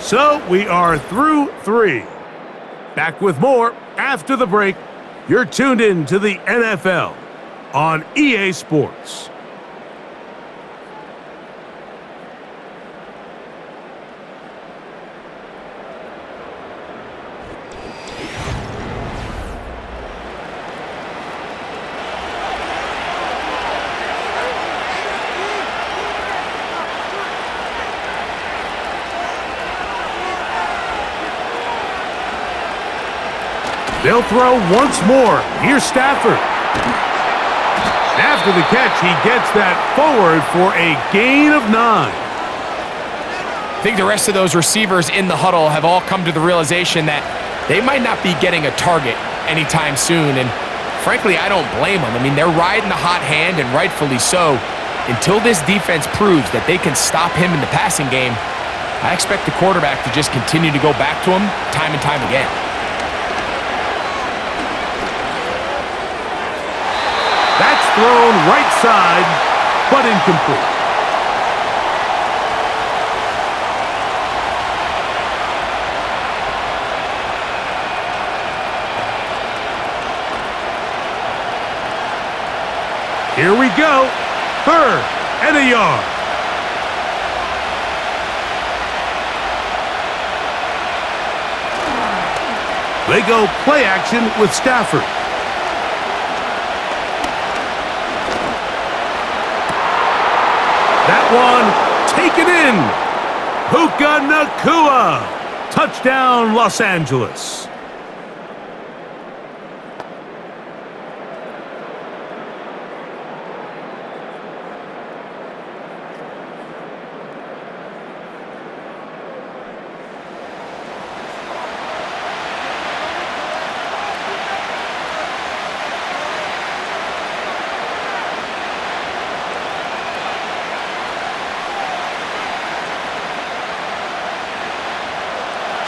So we are through 3. Back with more after the break. You're tuned in to the NFL on EA Sports. They'll throw once more. Here's Stafford. After the catch, he gets that forward for a gain of 9. I think the rest of those receivers in the huddle have all come to the realization that they might not be getting a target anytime soon, and frankly, I don't blame them. I mean, they're riding the hot hand, and rightfully so. Until this defense proves that they can stop him in the passing game, I expect the quarterback to just continue to go back to him time and time again. That's thrown right side, but incomplete. Here we go. 3rd and a yard. They go play action with Stafford. That one taken in. Puka Nacua. Touchdown, Los Angeles.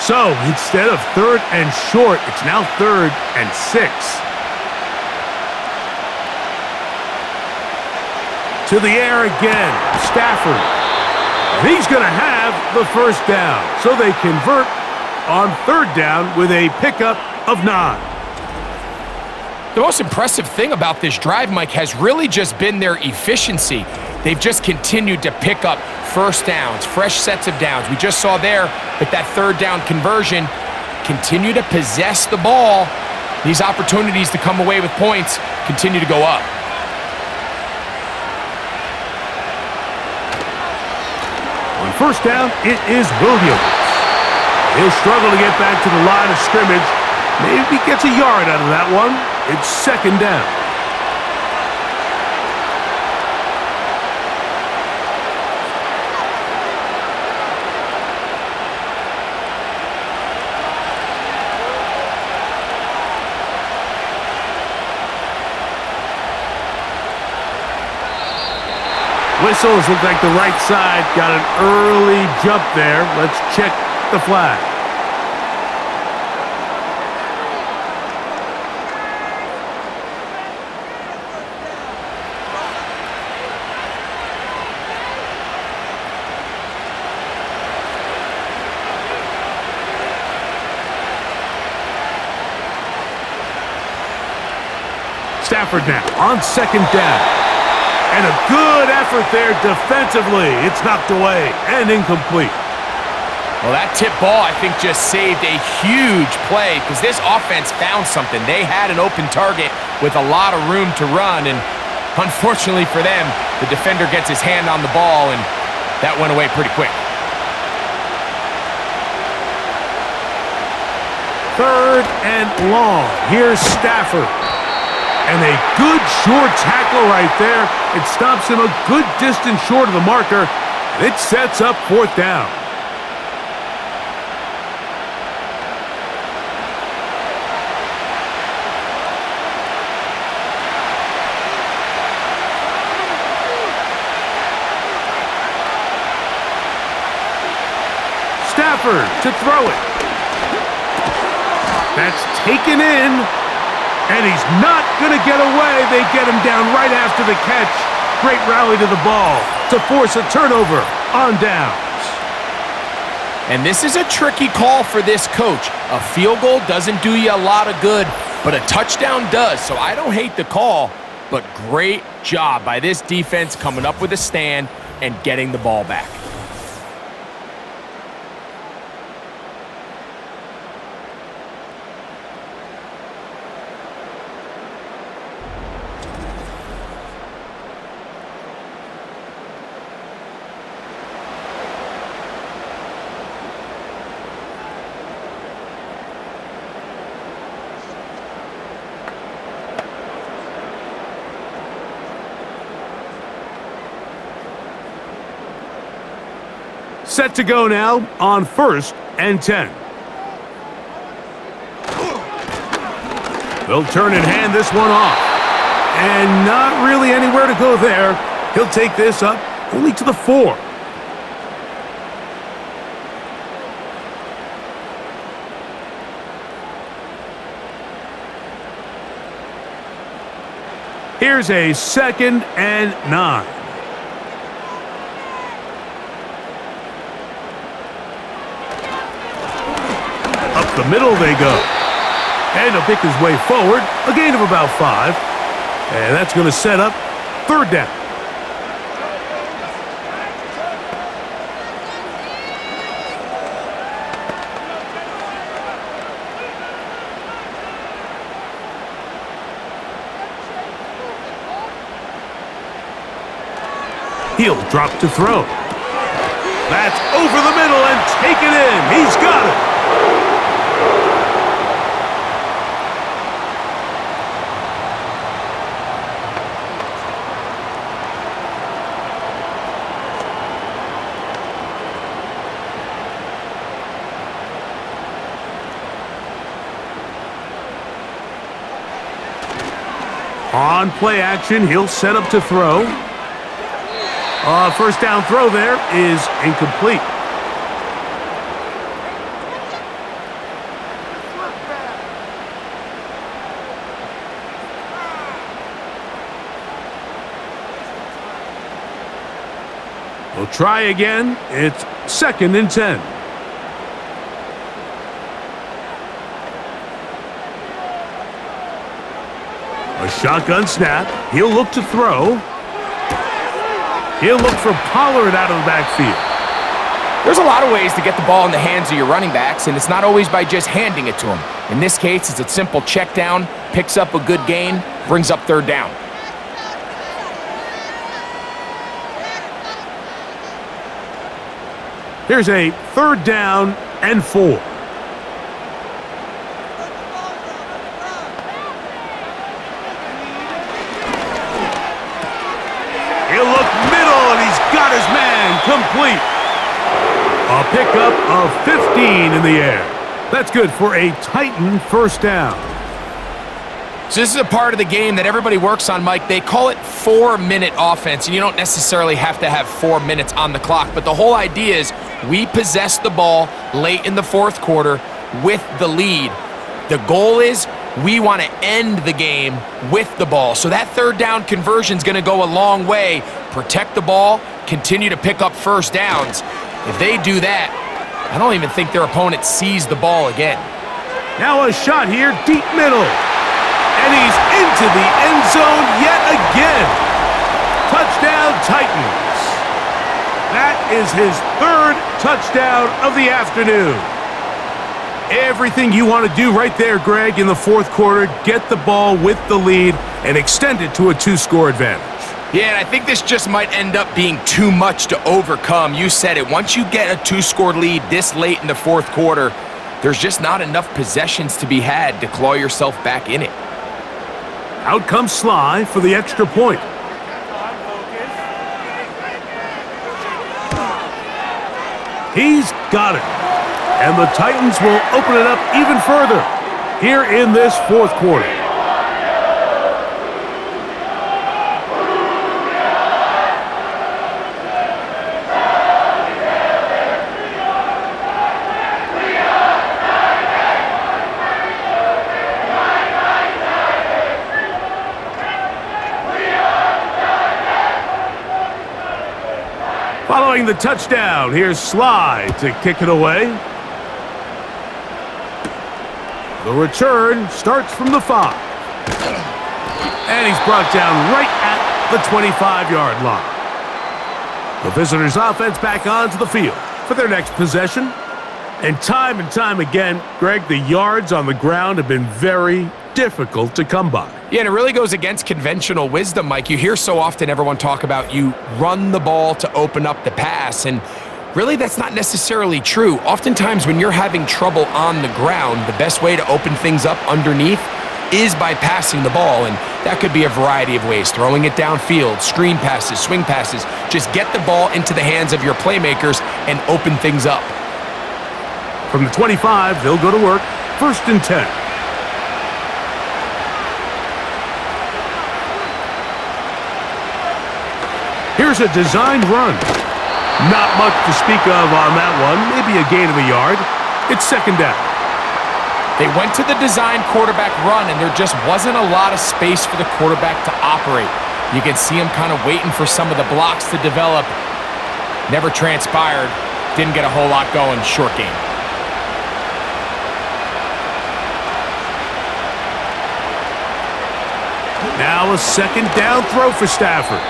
So instead of 3rd and short, it's now 3rd and 6. To the air again, Stafford. And he's going to have the 1st down. So they convert on 3rd down with a pickup of 9. The most impressive thing about this drive, Mike, has really just been their efficiency. they've just continued to pick up first downs, fresh sets of downs. We just saw there with that third down conversion, continue to possess the ball. These opportunities to come away with points continue to go up. On first down, it is Williams. He'll struggle to get back to the line of scrimmage. Maybe gets a yard out of that one. It's second down. Whistles look like the right side. Got an early jump there. Let's check the flag. Stafford now on second down. And a good effort there defensively. It's knocked away and incomplete. Well, that tip ball, I think, just saved a huge play because this offense found something. They had an open target with a lot of room to run, and unfortunately for them, the defender gets his hand on the ball, and that went away pretty quick. Third and long. Here's Stafford. And a good short tackle right there. It stops him a good distance short of the marker. It sets up fourth down. Stafford to throw it. That's taken in. And he's not going to get away. They get him down right after the catch. Great rally to the ball to force a turnover on downs. And this is a tricky call for this coach. A field goal doesn't do you a lot of good, but a touchdown does. So I don't hate the call, but great job by this defense coming up with a stand and getting the ball back. Set to go now on 1st and 10. They'll turn and hand this one off. And not really anywhere to go there. He'll take this up only to the 4. Here's a 2nd and 9. The middle they go. And he'll pick his way forward. A gain of about 5. And that's going to set up 3rd down. He'll drop to throw. That's over the middle and taken in. He's got it. On play action, he'll set up to throw. First down throw there is incomplete. We'll try again. It's 2nd and 10. A shotgun snap. He'll look to throw. He'll look for Pollard out of the backfield. There's a lot of ways to get the ball in the hands of your running backs, and it's not always by just handing it to them. In this case, it's a simple check down, picks up a good gain, brings up third down. Here's a 3rd down and 4. He'll look middle, and he's got his man complete. A pickup of 15 in the air. That's good for a Titan 1st down. So this is a part of the game that everybody works on, Mike. They call it 4-minute offense, and you don't necessarily have to have 4 minutes on the clock. But the whole idea is we possess the ball late in the 4th quarter with the lead. The goal is we want to end the game with the ball. So that 3rd down conversion is going to go a long way. Protect the ball, continue to pick up 1st downs. If they do that, I don't even think their opponent sees the ball again. Now a shot here, deep middle. And he's into the end zone yet again. Touchdown, Titans. That is his 3rd touchdown of the afternoon. Everything you want to do right there, Greg, in the 4th quarter, get the ball with the lead and extend it to a 2-score advantage. Yeah, and I think this just might end up being too much to overcome. You said it. Once you get a 2-score lead this late in the 4th quarter, there's just not enough possessions to be had to claw yourself back in it. Out comes Sly for the extra point. He's got it. And the Titans will open it up even further here in this 4th quarter. Following the touchdown, here's Sly to kick it away. The return starts from the 5. And he's brought down right at the 25-yard line. The visitors' offense back onto the field for their next possession. And time again, Greg, the yards on the ground have been very difficult to come by. Yeah, and it really goes against conventional wisdom, Mike. You hear so often everyone talk about you run the ball to open up the pass, and really that's not necessarily true. Oftentimes when you're having trouble on the ground, the best way to open things up underneath is by passing the ball, and that could be a variety of ways. Throwing it downfield, screen passes, swing passes. Just get the ball into the hands of your playmakers and open things up. From the 25, they'll go to work. 1st and 10. Here's a designed run. Not much to speak of on that one. Maybe a gain of a yard. It's 2nd down. They went to the design quarterback run, and there just wasn't a lot of space for the quarterback to operate. You can see him kind of waiting for some of the blocks to develop. Never transpired. Didn't get a whole lot going. Short game. Now a 2nd down throw for Stafford.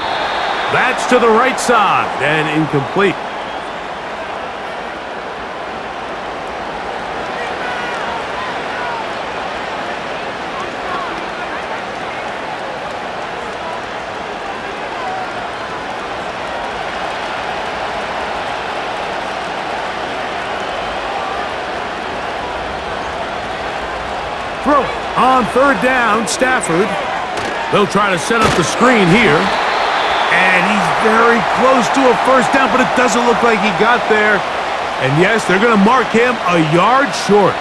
That's to the right side and incomplete. Throw it on 3rd down, Stafford. They'll try to set up the screen here. And he's very close to a 1st down, but it doesn't look like he got there. And yes, they're going to mark him a yard short.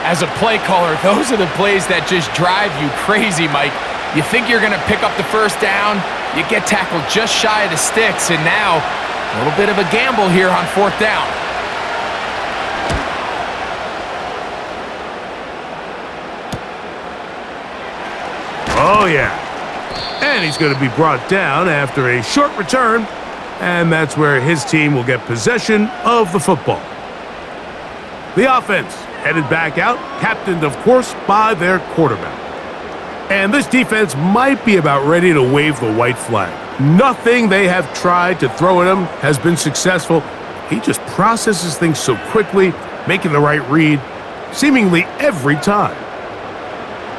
As a play caller, those are the plays that just drive you crazy, Mike. You think you're going to pick up the 1st down, you get tackled just shy of the sticks, and now a little bit of a gamble here on 4th down. Oh, yeah. And he's going to be brought down after a short return, and that's where his team will get possession of the football. The offense headed back out, captained, of course, by their quarterback. And this defense might be about ready to wave the white flag. Nothing they have tried to throw at him has been successful. He just processes things so quickly, making the right read, seemingly every time.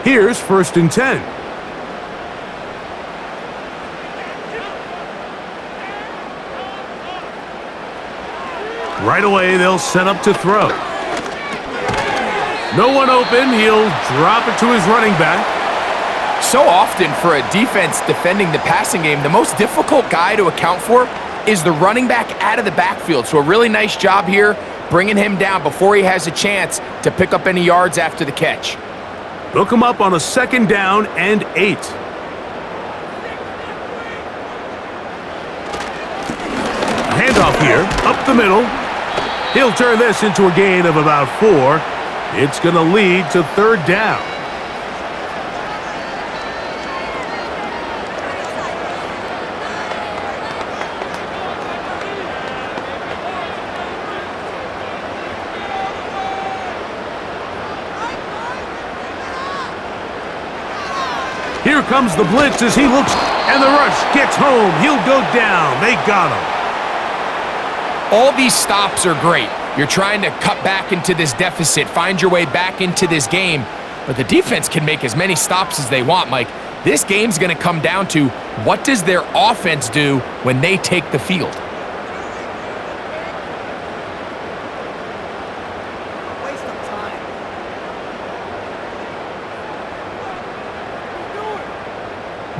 Here's 1st and 10. Right away, they'll set up to throw. No one open. He'll drop it to his running back. So often for a defense defending the passing game, the most difficult guy to account for is the running back out of the backfield. So a really nice job here, bringing him down before he has a chance to pick up any yards after the catch. They'll come up on a 2nd down and 8. Handoff here, up the middle. He'll turn this into a gain of about 4. It's going to lead to 3rd down. Here comes the blitz as he looks, and the rush gets home. He'll go down. They got him. All these stops are great. You're trying to cut back into this deficit, find your way back into this game, but the defense can make as many stops as they want, Mike. This game's going to come down to what does their offense do when they take the field.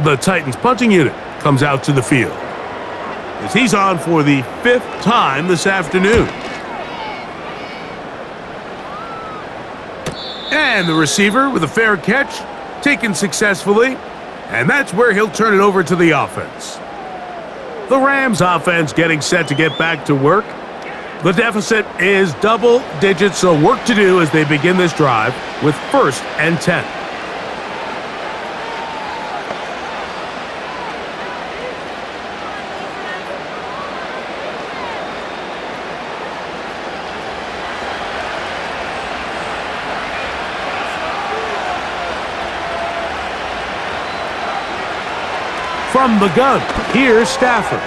The Titans punting unit comes out to the field as he's on for the 5th time this afternoon. And the receiver with a fair catch, taken successfully, and that's where he'll turn it over to the offense. The Rams offense getting set to get back to work. The deficit is double digits, so work to do as they begin this drive with 1st and 10. From the gun, here's Stafford.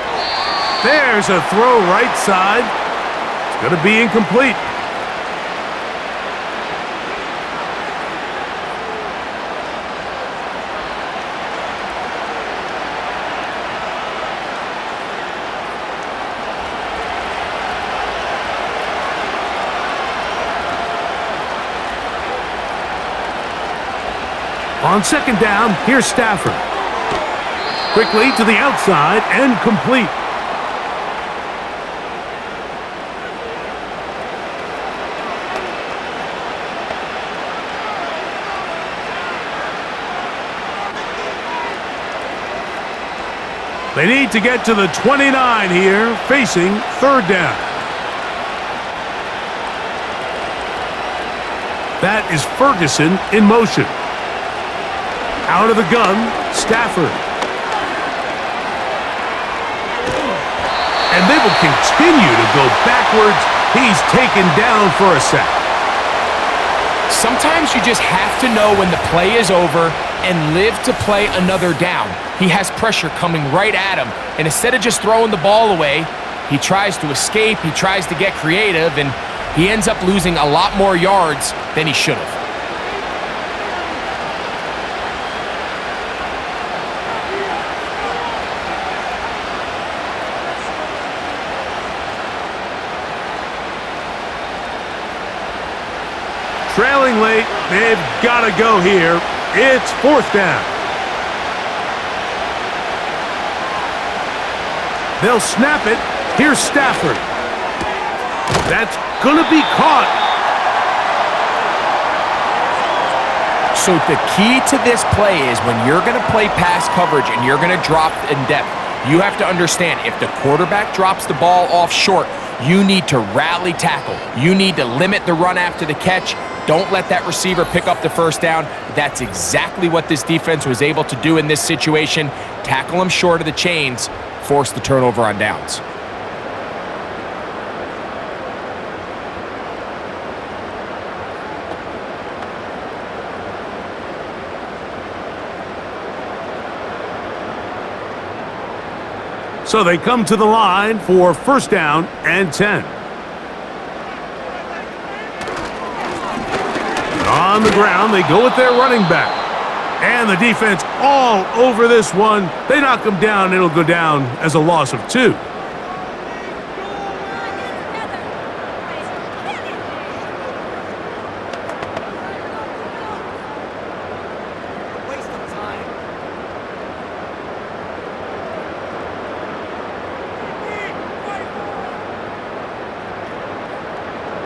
There's a throw right side. It's going to be incomplete. On 2nd down, here's Stafford. Quickly to the outside and complete. They need to get to the 29 here, facing 3rd down. That is Ferguson in motion. Out of the gun, Stafford. And they will continue to go backwards. He's taken down for a sack. Sometimes you just have to know when the play is over and live to play another down. He has pressure coming right at him, and instead of just throwing the ball away, he tries to escape, he tries to get creative, and he ends up losing a lot more yards than he should have. Trailing late, they've got to go here. It's 4th down. They'll snap it. Here's Stafford. That's going to be caught. So the key to this play is when you're going to play pass coverage and you're going to drop in depth, you have to understand if the quarterback drops the ball off short, you need to rally tackle. You need to limit the run after the catch. Don't let that receiver pick up the 1st down. That's exactly what this defense was able to do in this situation. Tackle him short of the chains, force the turnover on downs. So they come to the line for first down and 10. On the ground, they go with their running back. And the defense all over this one. They knock him down. It'll go down as a loss of 2.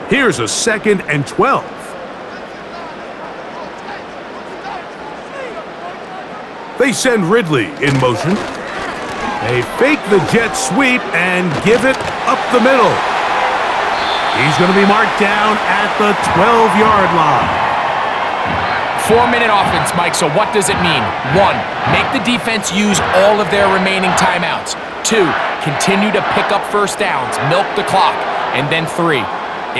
Here's a 2nd and 12. They send Ridley in motion. They fake the jet sweep and give it up the middle. He's going to be marked down at the 12-yard line. 4-minute offense, Mike, so what does it mean? 1, make the defense use all of their remaining timeouts. 2, continue to pick up first downs, milk the clock. And then 3,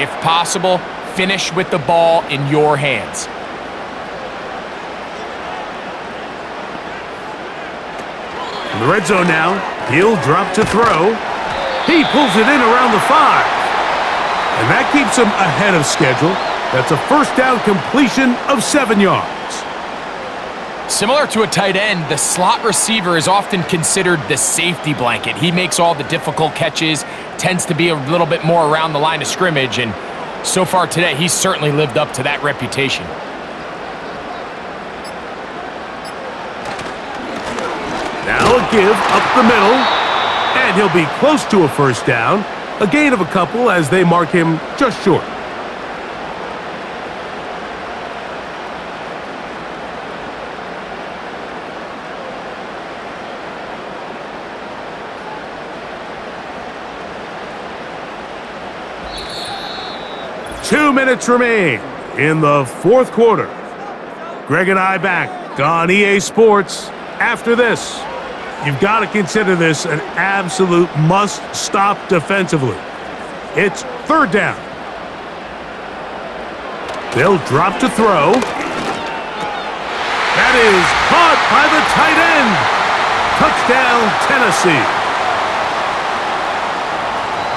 if possible, finish with the ball in your hands. In the red zone now, he'll drop to throw. He pulls it in around the 5. And that keeps him ahead of schedule. That's a first down completion of 7 yards. Similar to a tight end, the slot receiver is often considered the safety blanket. He makes all the difficult catches, tends to be a little bit more around the line of scrimmage, and so far today, he's certainly lived up to that reputation. Now a give up the middle, and he'll be close to a first down. A gain of a couple as they mark him just short. Two minutes remain in the fourth quarter. Greg and I back on EA Sports. After this, you've got to consider this an absolute must-stop defensively. It's third down. They'll drop to throw. That is caught by the tight end. Touchdown, Tennessee.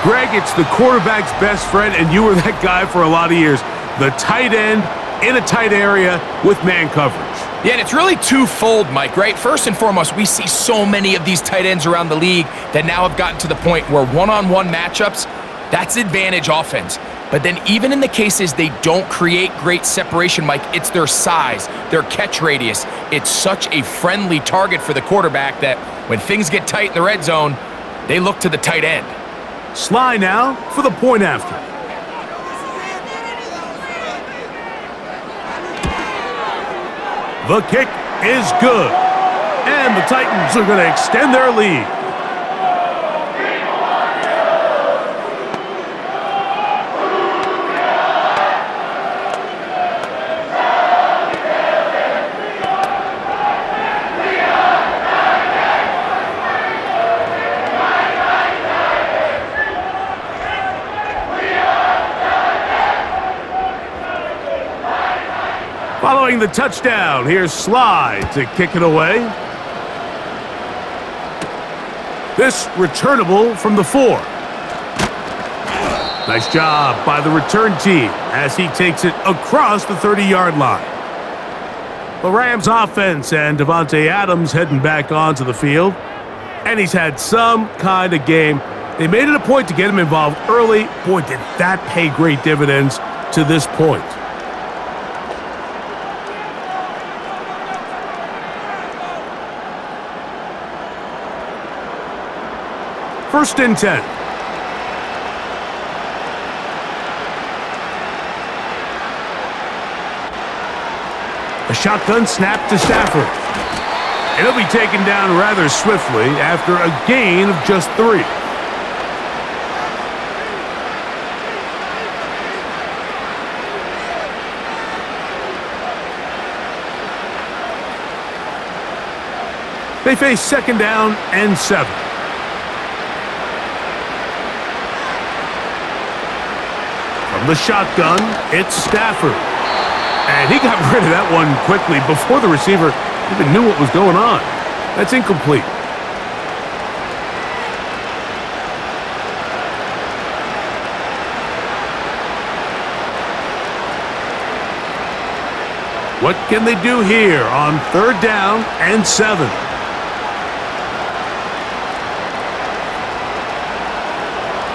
Greg, it's the quarterback's best friend, and you were that guy for a lot of years. The tight end in a tight area with man coverage. Yeah, and it's really twofold, Mike, right? First and foremost, we see so many of these tight ends around the league that now have gotten to the point where one-on-one matchups, that's advantage offense. But then even in the cases they don't create great separation, Mike, it's their size, their catch radius. It's such a friendly target for the quarterback that when things get tight in the red zone, they look to the tight end. Sly now for the point after. The kick is good. And the Titans are going to extend their lead. Following the touchdown, here's Sly to kick it away. This returnable from the 4. Nice job by the return team as he takes it across the 30-yard line. The Rams offense and Davante Adams heading back onto the field. And he's had some kind of game. They made it a point to get him involved early. Boy, did that pay great dividends to this point. First and 10. A shotgun snap to Stafford. And he'll be taken down rather swiftly after a gain of just 3. They face second down and 7. From the shotgun, it's Stafford. And he got rid of that one quickly before the receiver even knew what was going on. That's incomplete. What can they do here on 3rd down and 7?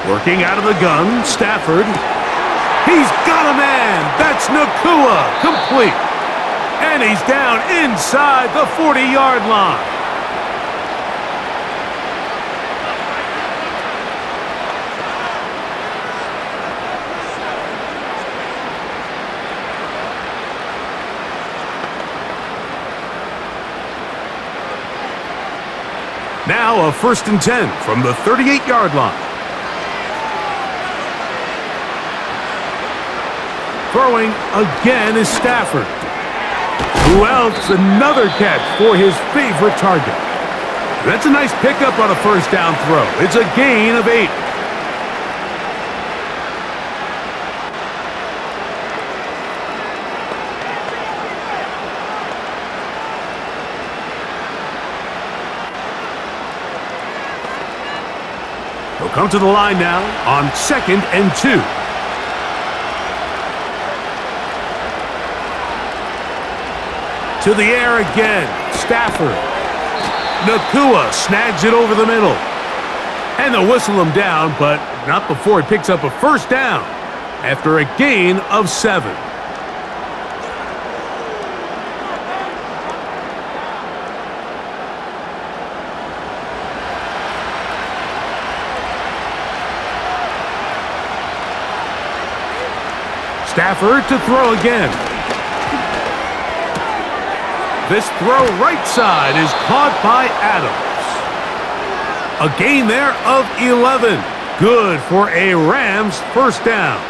Working out of the gun, Stafford. He's got a man. That's Nakua, complete. And he's down inside the 40-yard line. Now a 1st and 10 from the 38-yard line. Throwing again is Stafford. Who else? Another catch for his favorite target. That's a nice pickup on a 1st down throw. It's a gain of 8. He'll come to the line now on 2nd and 2. To the air again, Stafford. Nakua snags it over the middle. And they'll whistle him down, but not before he picks up a 1st down after a gain of 7. Stafford to throw again. This throw right side is caught by Adams. A gain there of 11. Good for a Rams 1st down.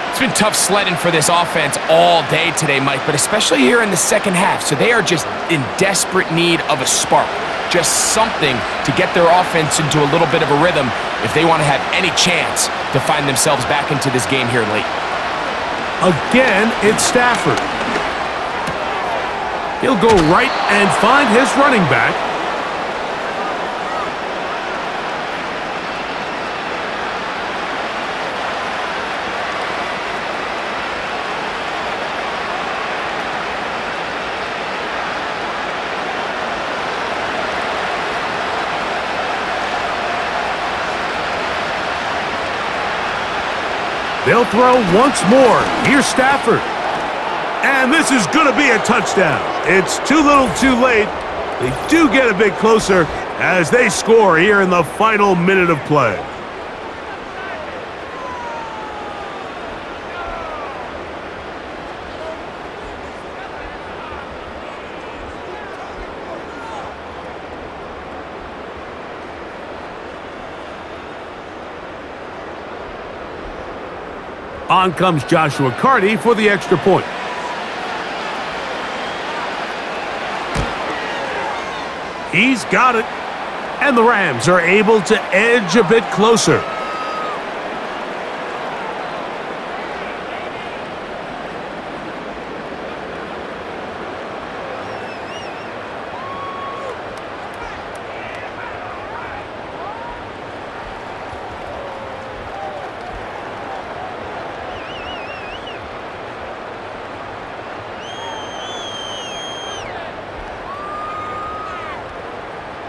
It's been tough sledding for this offense all day today, Mike, but especially here in the 2nd half. So they are just in desperate need of a spark. Just something to get their offense into a little bit of a rhythm if they want to have any chance to find themselves back into this game here late. Again, it's Stafford. He'll go right and find his running back. They'll throw once more. Here's Stafford. And this is going to be a touchdown. It's too little too late. They do get a bit closer as they score here in the final minute of play. On comes Joshua Carty for the extra point. He's got it. And the Rams are able to edge a bit closer.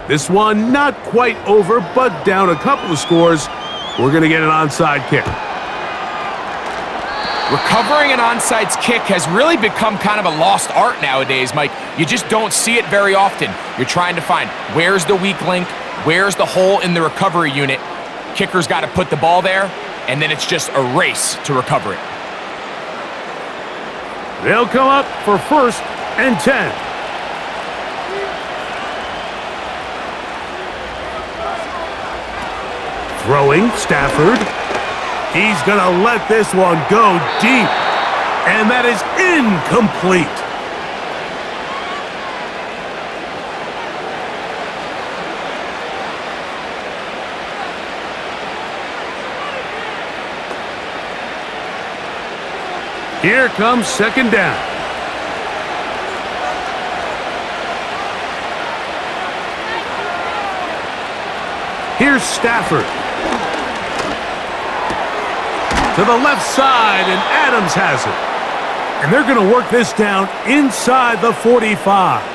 This one not quite over, but down a couple of scores. We're going to get an onside kick. Recovering an onside kick has really become kind of a lost art nowadays, Mike. You just don't see it very often. You're trying to find where's the weak link, where's the hole in the recovery unit. Kicker's got to put the ball there, and then it's just a race to recover it. They'll come up for 1st and 10. Throwing, Stafford. He's going to let this one go deep. And that is incomplete. Here comes 2nd down. Here's Stafford. To the left side, and Adams has it. And they're going to work this down inside the 45.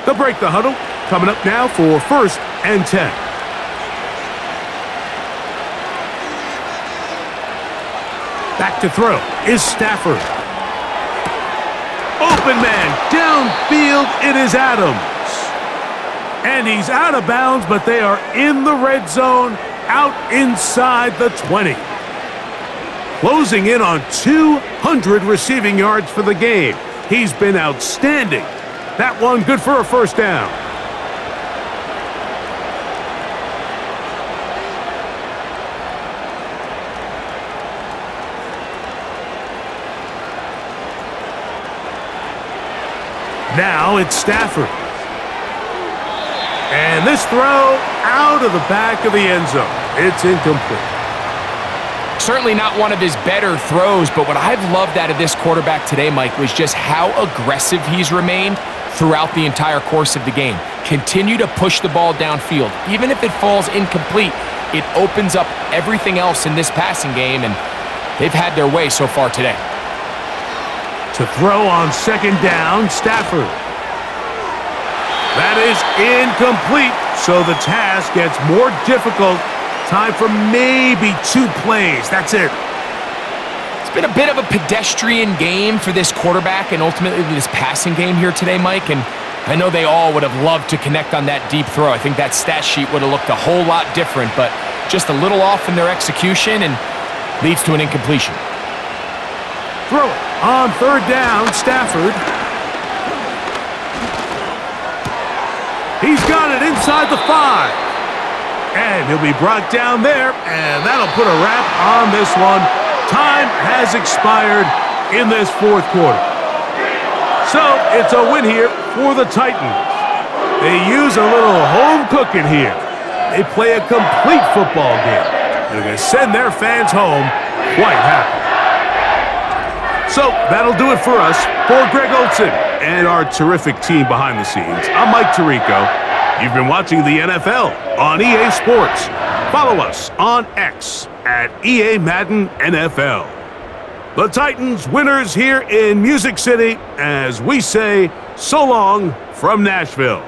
They'll break the huddle. Coming up now for 1st and 10. Back to throw is Stafford. Open man, downfield, it is Adams. And he's out of bounds, but they are in the red zone, out inside the 20. Closing in on 200 receiving yards for the game. He's been outstanding. That one good for a 1st down. Now it's Stafford. And this throw out of the back of the end zone. It's incomplete. Certainly not one of his better throws, but what I've loved out of this quarterback today, Mike, was just how aggressive he's remained throughout the entire course of the game. Continue to push the ball downfield. Even if it falls incomplete, it opens up everything else in this passing game, and they've had their way so far today. To throw on 2nd down, Stafford. That is incomplete, so the task gets more difficult. Time for maybe 2 plays. That's it. It's been a bit of a pedestrian game for this quarterback and ultimately this passing game here today, Mike, and I know they all would have loved to connect on that deep throw. I think that stat sheet would have looked a whole lot different, but just a little off in their execution and leads to an incompletion. Throw it on 3rd down, Stafford. He's got it inside the 5. And he'll be brought down there, and that'll put a wrap on this one. Time has expired in this 4th quarter. So it's a win here for the Titans. They use a little home cooking here. They play a complete football game. They're going to send their fans home quite happy. So that'll do it for us. For Greg Olson and our terrific team behind the scenes, I'm Mike Tirico. You've been watching the NFL on EA Sports. Follow us on X at EA Madden NFL. The Titans winners here in Music City as we say so long from Nashville.